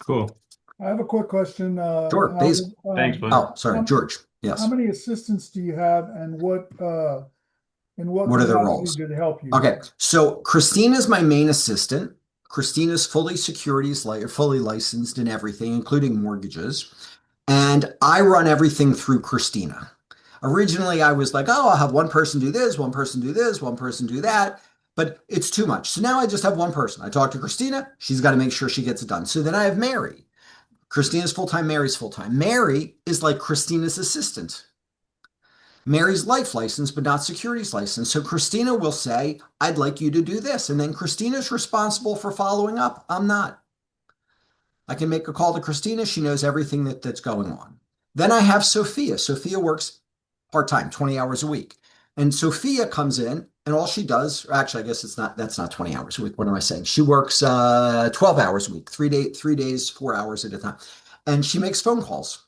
Cool. I have a quick question. Sure, Howard. please. Thanks, bud. Oh, sorry, George. Yes. How many assistants do you have, and what What are their capacity roles? do they help you? Okay, so Christina's my main assistant. Christina's fully fully licensed in everything, including mortgages. And I run everything through Christina. Originally, I was like, oh, I'll have one person do this, one person do this, one person do that. But it's too much. So now I just have one person. I talk to Christina. She's got to make sure she gets it done. So then I have Mary. Christina's full-time, Mary's full-time. Mary is like Christina's assistant. Mary's life license, but not securities license. So Christina will say, I'd like you to do this. And then Christina's responsible for following up. I'm not. I can make a call to Christina. She knows everything that's going on. Then I have Sophia. Sophia works part-time, 20 hours a week. And Sophia comes in and all she does, actually, I guess that's not 20 hours a week. What am I saying? She works 12 hours a week, 3 days, 4 hours at a time. And she makes phone calls.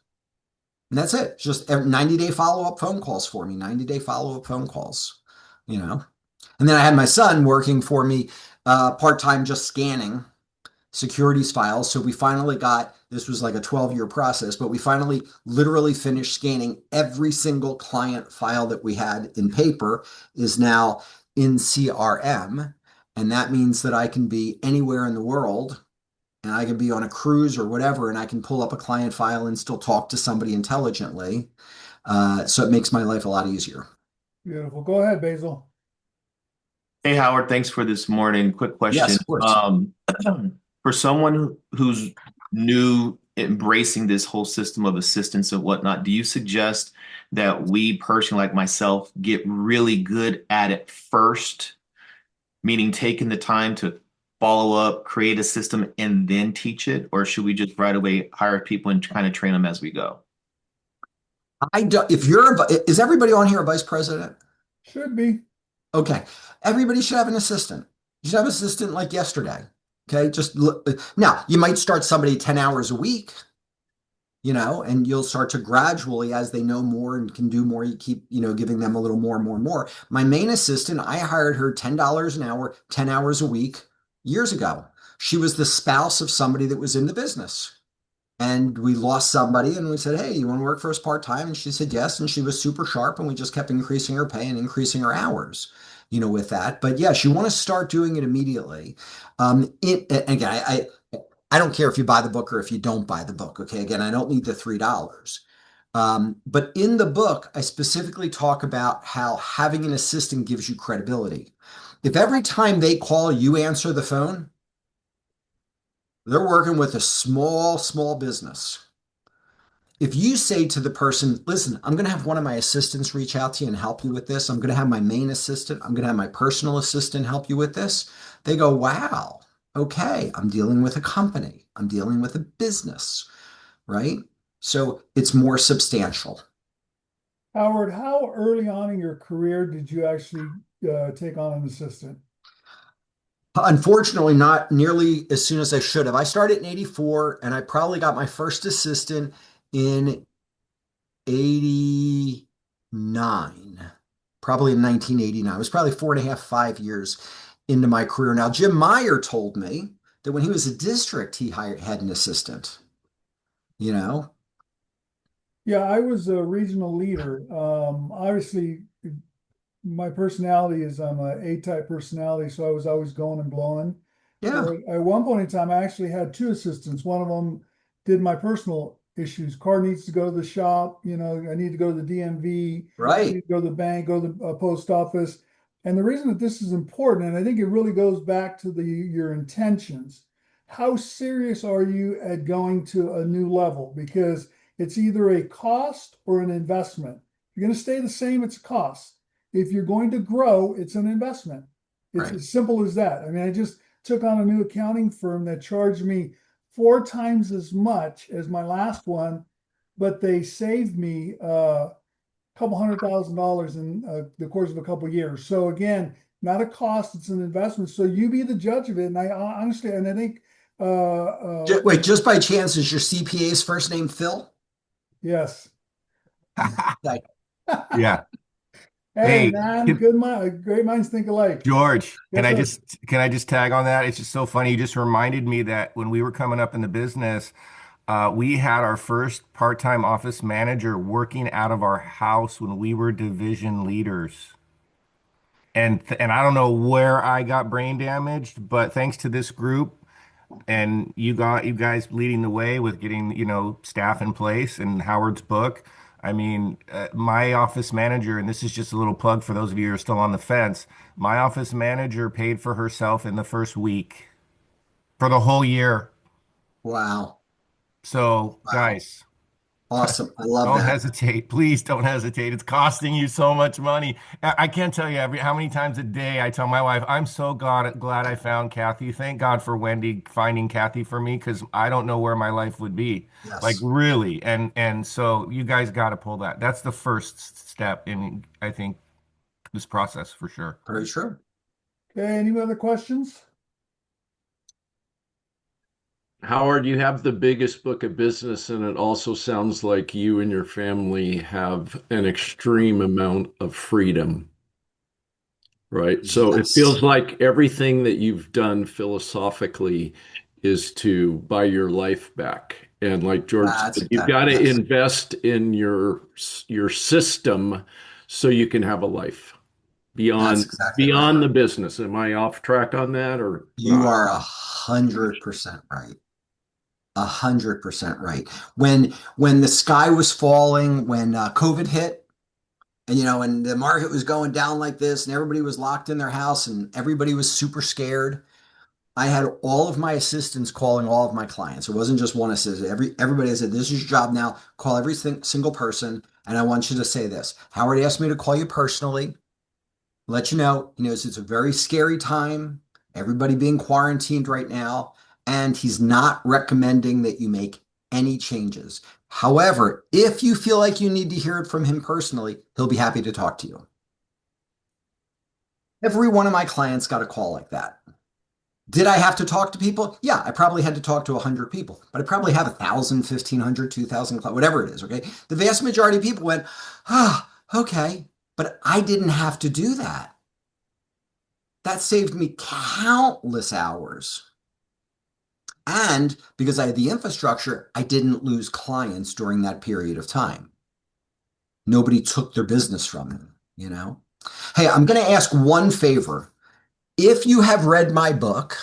And that's it. Just 90-day follow-up phone calls for me, 90-day follow-up phone calls, And then I had my son working for me part-time, just scanning securities files. So we finally this was like a 12-year process, but we finally literally finished scanning every single client file that we had in paper is now in CRM. And that means that I can be anywhere in the world and I can be on a cruise or whatever, and I can pull up a client file and still talk to somebody intelligently. So it makes my life a lot easier. Beautiful. Go ahead, Basil. Hey, Howard, thanks for this morning. Quick question. Yes, of course. For someone who's new, embracing this whole system of assistance and whatnot, do you suggest that we personally, like myself, get really good at it first, meaning taking the time to follow up, create a system, and then teach it? Or should we just right away hire people and kind of train them as we go? Is everybody on here a vice president? Should be. Okay. Everybody should have an assistant. You should have an assistant like yesterday. Okay. Just look. Now, you might start somebody 10 hours a week, and you'll start to gradually, as they know more and can do more, you keep, giving them a little more and more and more. My main assistant, I hired her $10 an hour, 10 hours a week years ago. She was the spouse of somebody that was in the business. And we lost somebody and we said, hey, you want to work for us part-time? And she said yes. And she was super sharp and we just kept increasing her pay and increasing her hours, with that. But yes, you want to start doing it immediately. Again, I don't care if you buy the book or if you don't buy the book. Okay. Again, I don't need the $3. But in the book, I specifically talk about how having an assistant gives you credibility. If every time they call, you answer the phone, they're working with a small business. If you say to the person, listen, I'm going to have one of my assistants reach out to you and help you with this. I'm going to have my main assistant. I'm going to have my personal assistant help you with this. They go, wow, okay, I'm dealing with a company. I'm dealing with a business, right? So it's more substantial. Howard, how early on in your career did you actually take on an assistant? Unfortunately, not nearly as soon as I should have. I started in 84 and I probably got my first assistant in 89, probably in 1989. It was probably 4.5, 5 years into my career. Now, Jim Meyer told me that when he was a district, he had an assistant, Yeah, I was a regional leader. Obviously, my personality is I'm a A-type personality, so I was always going and blowing. Yeah. So at one point in time, I actually had two assistants. One of them did my personal issues. Car needs to go to the shop. I need to go to the DMV. I need Right. to go to the bank, go to the post office. And the reason that this is important, and I think it really goes back to your intentions. How serious are you at going to a new level? Because it's either a cost or an investment. If you're going to stay the same, it's a cost. If you're going to grow, it's an investment. It's Right. as simple as that. I mean, I just took on a new accounting firm that charged me 4 times as much as my last one, but they saved me a couple $100,000 in the course of a couple of years. So again, not a cost, it's an investment. So you be the judge of it. And I honestly, and I think, Wait, just by chance, is your CPA's first name Phil? yes. Like, Yeah. Hey Hey, man, great minds think alike. George, Yes, sir. can I just tag on that? It's just so funny. You just reminded me that when we were coming up in the business, we had our first part-time office manager working out of our house when we were division leaders. And I don't know where I got brain damaged, but thanks to this group and you guys leading the way with getting, staff in place and Howard's book. I mean, my office manager, and this is just a little plug for those of you who are still on the fence, my office manager paid for herself in the first week for the whole year. wow. So, Wow. guys, Awesome. I love don't that. hesitate. Please don't hesitate. It's costing you so much money. I can't tell you how many times a day I tell my wife, I'm so glad I found Kathy. Thank God for Wendy finding Kathy for me because I don't know where my life would be. Like Yes. really. And so you guys got to pull that. That's the first step in, I think, this process for sure. Very true. Okay, any other questions? Howard, you have the biggest book of business, and it also sounds like you and your family have an extreme amount of freedom, right? So it Yes. feels like everything that you've done philosophically is to buy your life back. And like George That's said, you've exactly, got to yes. invest in your system so you can have a life That's beyond exactly right. beyond the business. Am I off track on that or You not? are 100% right. 100% right. When the sky was falling, when COVID hit, and the market was going down like this, and everybody was locked in their house, and everybody was super scared, I had all of my assistants calling all of my clients. It wasn't just one assistant. Everybody said, "This is your job now. Call every single person, and I want you to say this." Howard asked me to call you personally, let you know, he knows it's a very scary time, everybody being quarantined right now, and he's not recommending that you make any changes. However, if you feel like you need to hear it from him personally, he'll be happy to talk to you. Every one of my clients got a call like that. Did I have to talk to people? Yeah, I probably had to talk to 100 people, but I probably have 1,000, 1,500, 2,000, whatever it is, okay? The vast majority of people went, okay, but I didn't have to do that. That saved me countless hours. And because I had the infrastructure, I didn't lose clients during that period of time. Nobody took their business from him. Hey, I'm going to ask one favor. If you have read my book,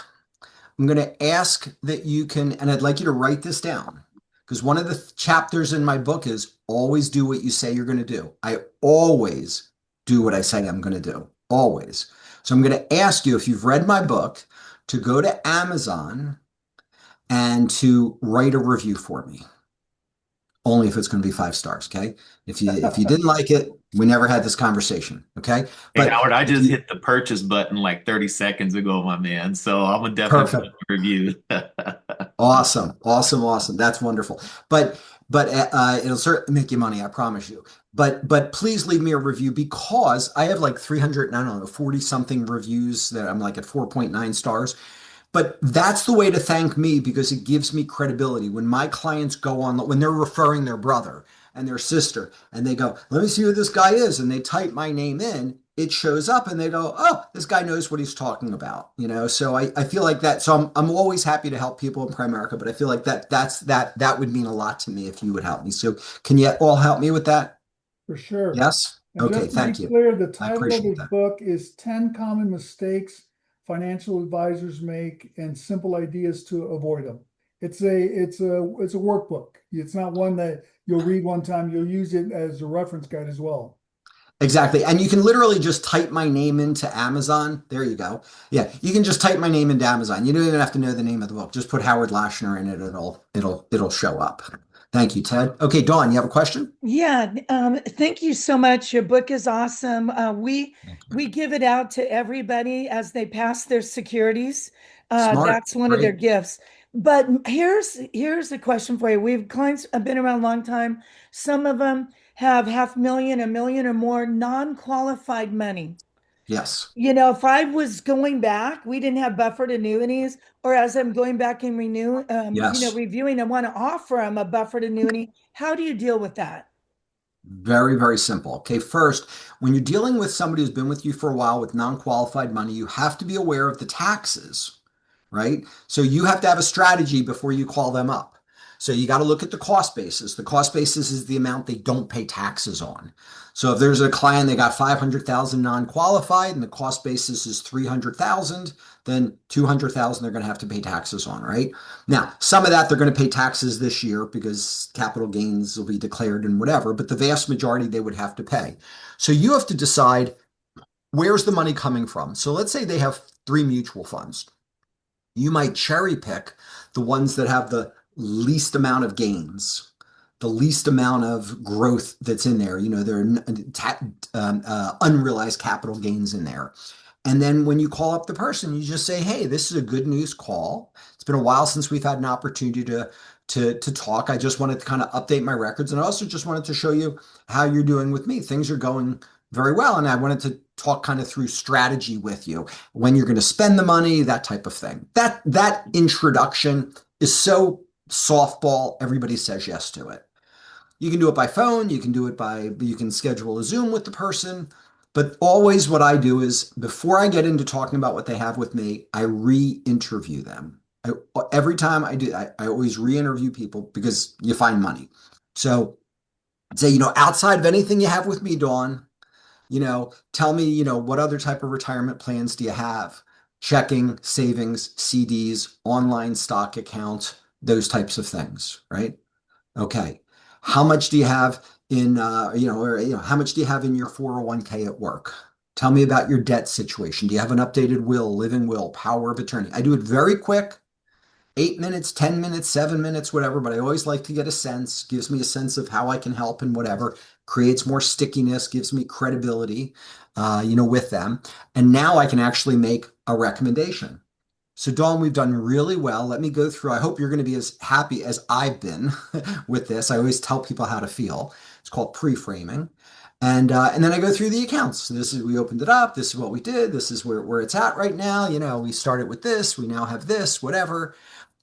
I'm going to ask that you can, and I'd like you to write this down because one of the chapters in my book is always do what you say you're going to do. I always do what I say I'm going to do, always. So I'm going to ask you, if you've read my book, to go to Amazon and to write a review for me. Only if it's going to be 5 stars, okay? If you didn't like it, we never had this conversation, okay? Hey, But Howard, I just hit the purchase button like 30 seconds ago, my man. So I'm gonna definitely put perfect. a review. Awesome, awesome, awesome. That's wonderful. But it'll certainly make you money, I promise you. But please leave me a review because I have like 300, I don't know, 40 something reviews that I'm like at 4.9 stars. But that's the way to thank me because it gives me credibility. When my clients go on, when they're referring their brother and their sister, and they go, let me see who this guy is, and they type my name in, it shows up and they go, oh, this guy knows what he's talking about. So I feel like that. So I'm always happy to help people in Primerica, but I feel like that would mean a lot to me if you would help me. So can you all help me with that? For sure. Yes? And Okay, just to be thank you. clear, the I title of appreciate his that. book is 10 Common Mistakes financial advisors make and simple ideas to avoid them. It's a workbook. It's not one that you'll read one time. You'll use it as a reference guide as well. Exactly. And you can literally just type my name into Amazon. There you go. Yeah, you can just type my name into Amazon. You don't even have to know the name of the book. Just put Howard Lashner in it. It'll show up. Thank you, Ted. Okay, Dawn, you have a question? Yeah, thank you so much. Your book is awesome. We give it out to everybody as they pass their securities. Smart. That's one of their Great. gifts. But here's a question for you. We've clients have been around a long time. Some of them have 500,000, 1 million or more non-qualified money. Yes. If I was going back, we didn't have buffered annuities, or as I'm going back and Yes. reviewing, I want to offer them a buffered annuity. How do you deal with that? Very, very simple. Okay, first, when you're dealing with somebody who's been with you for a while with non-qualified money, you have to be aware of the taxes, right? So you have to have a strategy before you call them up. So you got to look at the cost basis. The cost basis is the amount they don't pay taxes on. So if there's a client they got 500,000 non-qualified and the cost basis is 300,000, then 200,000 they're going to have to pay taxes on, right? Now, some of that they're going to pay taxes this year because capital gains will be declared and whatever, but the vast majority they would have to pay. So you have to decide, where's the money coming from? So let's say they have 3 mutual funds. You might cherry pick the ones that have the least amount of gains, the least amount of growth that's in there. There are unrealized capital gains in there. And then when you call up the person, you just say, hey, this is a good news call. It's been a while since we've had an opportunity to talk. I just wanted to kind of update my records. And I also just wanted to show you how you're doing with me. Things are going very well. And I wanted to talk kind of through strategy with you, when you're going to spend the money, that type of thing. That introduction is so softball, everybody says yes to it. You can do it by phone, you can schedule a Zoom with the person, but always what I do is, before I get into talking about what they have with me, I re-interview them. Every time I do, I always re-interview people because you find money. So I'd say, outside of anything you have with me, Dawn, tell me, what other type of retirement plans do you have? Checking, savings, CDs, online stock account, those types of things, right? Okay. How much do you have in, how much do you have in your 401k at work? Tell me about your debt situation. Do you have an updated will, living will, power of attorney? I do it very quick, 8 minutes, 10 minutes, 7 minutes, whatever, but I always like to get a sense, gives me a sense of how I can help and whatever, creates more stickiness, gives me credibility, with them. And now I can actually make a recommendation. So Dawn, we've done really well. Let me go through. I hope you're going to be as happy as I've been with this. I always tell people how to feel. It's called pre-framing. And then I go through the accounts. So we opened it up. This is what we did. This is where it's at right now. We started with this. We now have this, whatever.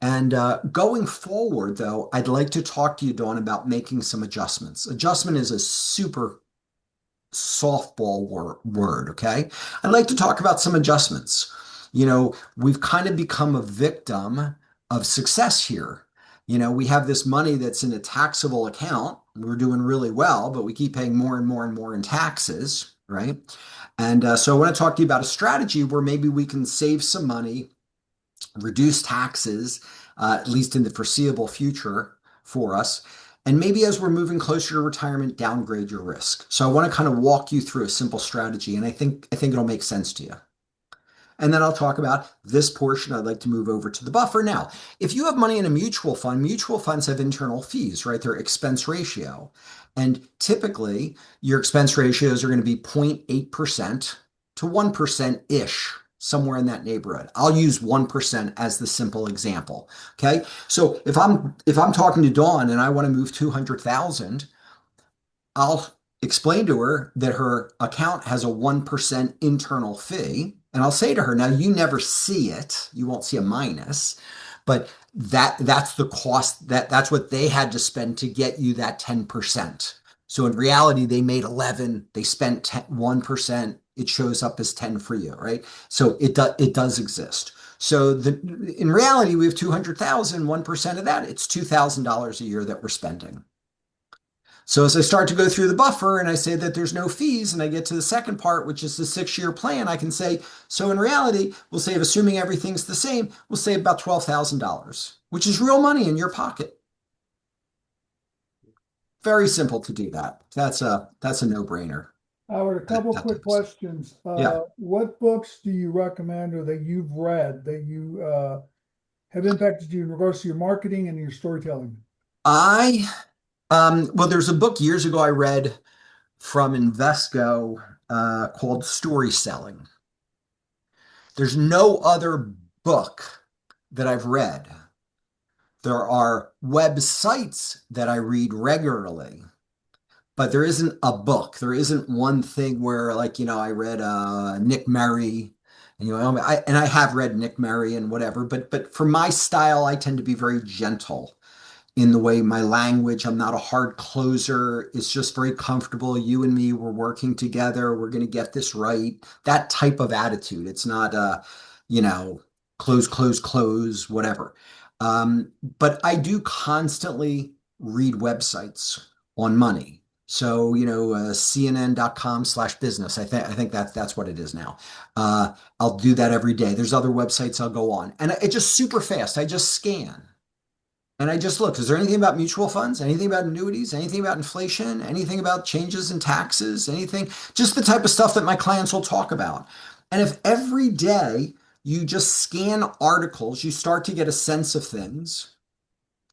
And going forward, though, I'd like to talk to you, Dawn, about making some adjustments. Adjustment is a super softball word, okay? I'd like to talk about some adjustments. We've kind of become a victim of success here. We have this money that's in a taxable account. We're doing really well, but we keep paying more and more and more in taxes, right? And so I want to talk to you about a strategy where maybe we can save some money, reduce taxes, at least in the foreseeable future for us. And maybe as we're moving closer to retirement, downgrade your risk. So I want to kind of walk you through a simple strategy, and I think it'll make sense to you. And then I'll talk about this portion. I'd like to move over to the buffer. Now, if you have money in a mutual fund, mutual funds have internal fees, right? They're expense ratio. And typically, your expense ratios are going to be 0.8% to 1%-ish, somewhere in that neighborhood. I'll use 1% as the simple example. Okay. So if I'm talking to Dawn and I want to move 200,000, I'll explain to her that her account has a 1% internal fee. And I'll say to her, now you never see it. You won't see a minus, but that's the cost, that's what they had to spend to get you that 10%. So in reality, they made 11, they spent 1%. It shows up as 10 for you, right? So it does exist. So in reality, we have 200,000, 1% of that, it's $2,000 a year that we're spending. So as I start to go through the buffer and I say that there's no fees and I get to the second part, which is the 6-year plan, I can say, so in reality, we'll save, assuming everything's the same, we'll save about $12,000, which is real money in your pocket. Very simple to do that. That's a no-brainer. Howard, a couple That quick type of stuff. questions. Yeah. What books do you recommend or that you've read that you have impacted you in regards to your marketing and your storytelling? I well, there's a book years ago I read from Invesco called Story Selling. There's no other book that I've read. There are websites that I read regularly, but there isn't a book. There isn't one thing where, like, I read Nick Murray, and I have read Nick Murray and whatever, but for my style, I tend to be very gentle in the way my language. I'm not a hard closer. It's just very comfortable. You and me, we're working together. We're going to get this right. That type of attitude. It's not, you know, close, close, close, whatever. But I do constantly read websites on money. So, CNN.com/business. I think that's what it is now. I'll do that every day. There's other websites I'll go on, and it just super fast. I just scan. And I just look, is there anything about mutual funds, anything about annuities, anything about inflation, anything about changes in taxes, anything, just the type of stuff that my clients will talk about. And if every day you just scan articles, you start to get a sense of things,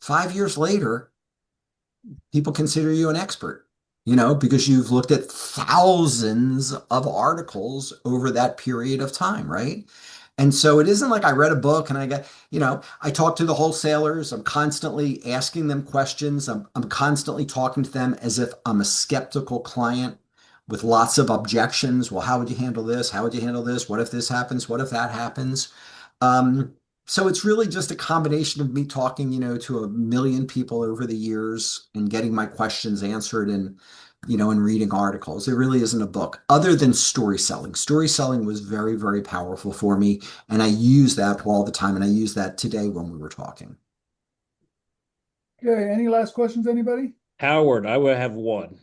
5 years later, people consider you an expert, because you've looked at thousands of articles over that period of time, right? And so it isn't like I read a book and I talk to the wholesalers. I'm constantly asking them questions. I'm constantly talking to them as if I'm a skeptical client with lots of objections. Well, how would you handle this? How would you handle this? What if this happens? What if that happens? Um, so it's really just a combination of me talking, to a million people over the years and getting my questions answered and reading articles. It really isn't a book other than story selling. Story selling was very, very powerful for me. And I use that all the time. And I use that today when we were talking. Okay, any last questions, anybody? Howard, I would have one.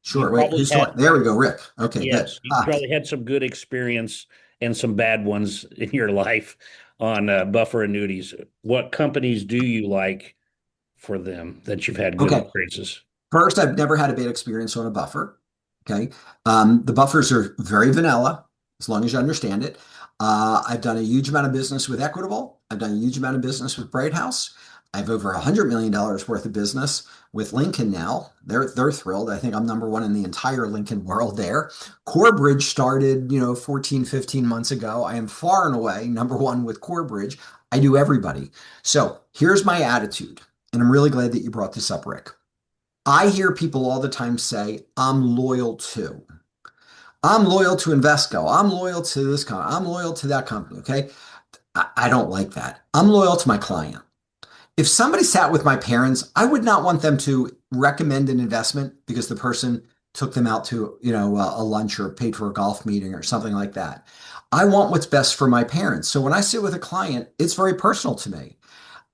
Sure. You Wait, probably who's had, talking? There we go, Rick. Okay, good. yes, you probably had some good experience and some bad ones in your life on buffer annuities. What companies do you like for them that you've had good Okay. experiences? First, I've never had a bad experience on a buffer. Okay. The buffers are very vanilla, as long as you understand it. I've done a huge amount of business with Equitable. I've done a huge amount of business with Bright House. I have over $100 million worth of business with Lincoln now. They're thrilled. I think I'm number one in the entire Lincoln world there. Corebridge started, 14, 15 months ago. I am far and away number one with Corebridge. I do everybody. So here's my attitude. And I'm really glad that you brought this up, Rick. I hear people all the time say, I'm loyal to. I'm loyal to Invesco. I'm loyal to this company. I'm loyal to that company. Okay. I don't like that. I'm loyal to my client. If somebody sat with my parents, I would not want them to recommend an investment because the person took them out to, a lunch or paid for a golf meeting or something like that. I want what's best for my parents. So when I sit with a client, it's very personal to me.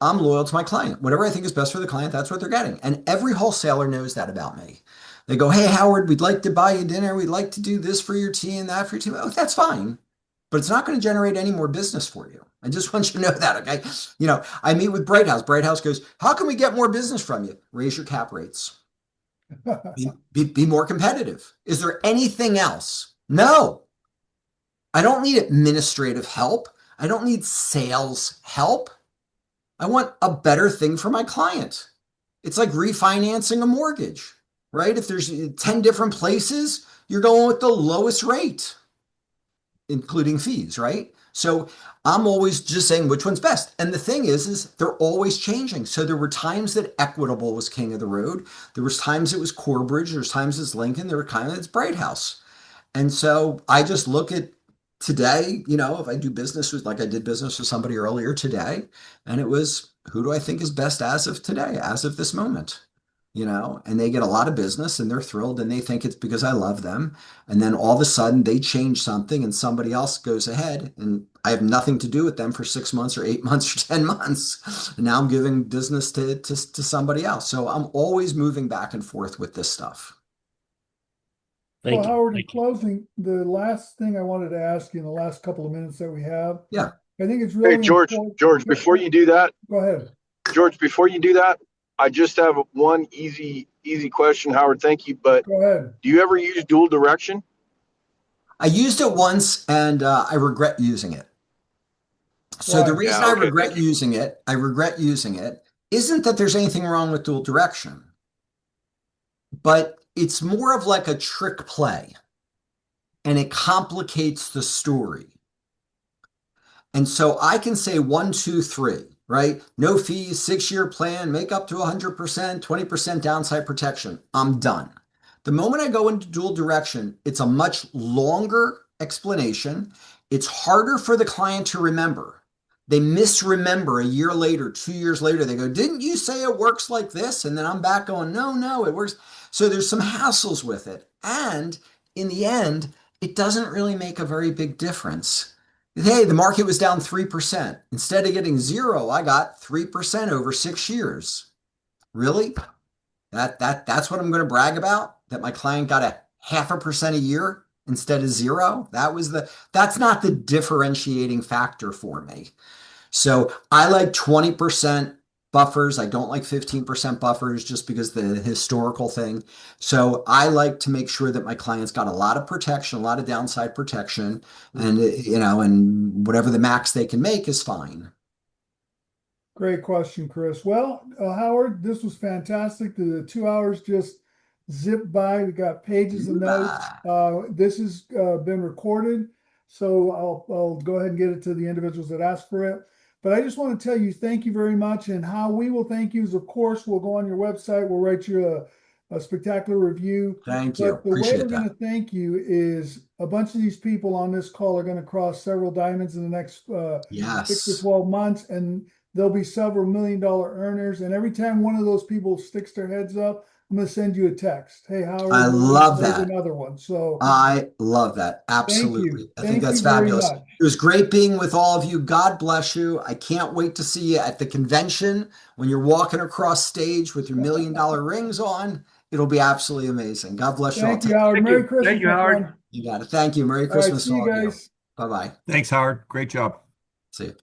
I'm loyal to my client. Whatever I think is best for the client, that's what they're getting. And every wholesaler knows that about me. They go, hey, Howard, we'd like to buy you dinner. We'd like to do this for your tea and that for your tea. Oh, that's fine. But it's not going to generate any more business for you. I just want you to know that, okay? I meet with Bright House. Bright House goes, how can we get more business from you? Raise your cap rates. Be more competitive. Is there anything else? No. I don't need administrative help. I don't need sales help. I want a better thing for my client. It's like refinancing a mortgage, right? If there's 10 different places, you're going with the lowest rate, including fees, right? So I'm always just saying which one's best. And the thing is they're always changing. So there were times that Equitable was king of the road. There was times it was Corebridge. There was times it's Lincoln. There were times it's Bright House. And so I just look at today, if I do business with, like I did business with somebody earlier today, and it was, who do I think is best as of today, as of this moment? and they get a lot of business and they're thrilled and they think it's because I love them. And then all of a sudden they change something and somebody else goes ahead and I have nothing to do with them for 6 months or 8 months or 10 months. And now I'm giving business to somebody else. So I'm always moving back and forth with this stuff. Well, Thank you. Howard, in Thank you. closing, the last thing I wanted to ask you in the last couple of minutes that we have, Yeah. I think it's Hey, really George, important. George, before you do that, Go ahead. George, before you do that, I just have one easy question, Howard. Thank you. But Go ahead. do you ever use dual direction? I used it once and I regret using it. So the Why? reason Yeah, I okay, regret thank you. using it, isn't that there's anything wrong with dual direction, but it's more of like a trick play and it complicates the story. And so I can say 1, 2, 3, right? No fees, 6-year plan, make up to 100%, 20% downside protection. I'm done. The moment I go into dual direction, it's a much longer explanation. It's harder for the client to remember. They misremember a year later, 2 years later. They go, didn't you say it works like this? And then I'm back going, no, it works. So there's some hassles with it. And in the end, it doesn't really make a very big difference. Hey, the market was down 3%. Instead of getting zero, I got 3% over 6 years. Really? That's what I'm going to brag about? That my client got a 0.5% a year instead of zero? That's not the differentiating factor for me. So I like 20% buffers. I don't like 15% buffers just because the historical thing. So I like to make sure that my clients got a lot of protection, a lot of downside protection, and and whatever the max they can make is fine. Great question, Chris. Well, Howard, this was fantastic. The 2 hours just zipped by. We got pages of notes. This has been recorded, so I'll go ahead and get it to the individuals that asked for it. But I just want to tell you thank you very much, and how we will thank you is, of course, we'll go on your website. We'll write you a spectacular review. Thank you. But the way we're Appreciate going that. to thank you is a bunch of these people on this call are going to cross several diamonds in the next 6 to Yes. 12 months, and there'll be several $1 million earners. And every time one of those people sticks their heads up, I'm going to send you a text. Hey, Howard, I love there's that. another one. So I love that. thank you. Absolutely. I think Thank that's you very fabulous. much. It was great being with all of you. God bless you. I can't wait to see you at the convention when you're walking across stage with your $1 million rings on. It'll be absolutely amazing. God bless you all. Thank you, Howard. Thank Merry you. Christmas, Thank you, my Howard. friend. You got it. Thank you. Merry All right, Christmas see to you all of you. guys. Bye-bye. Thanks, Howard. Great job. See you.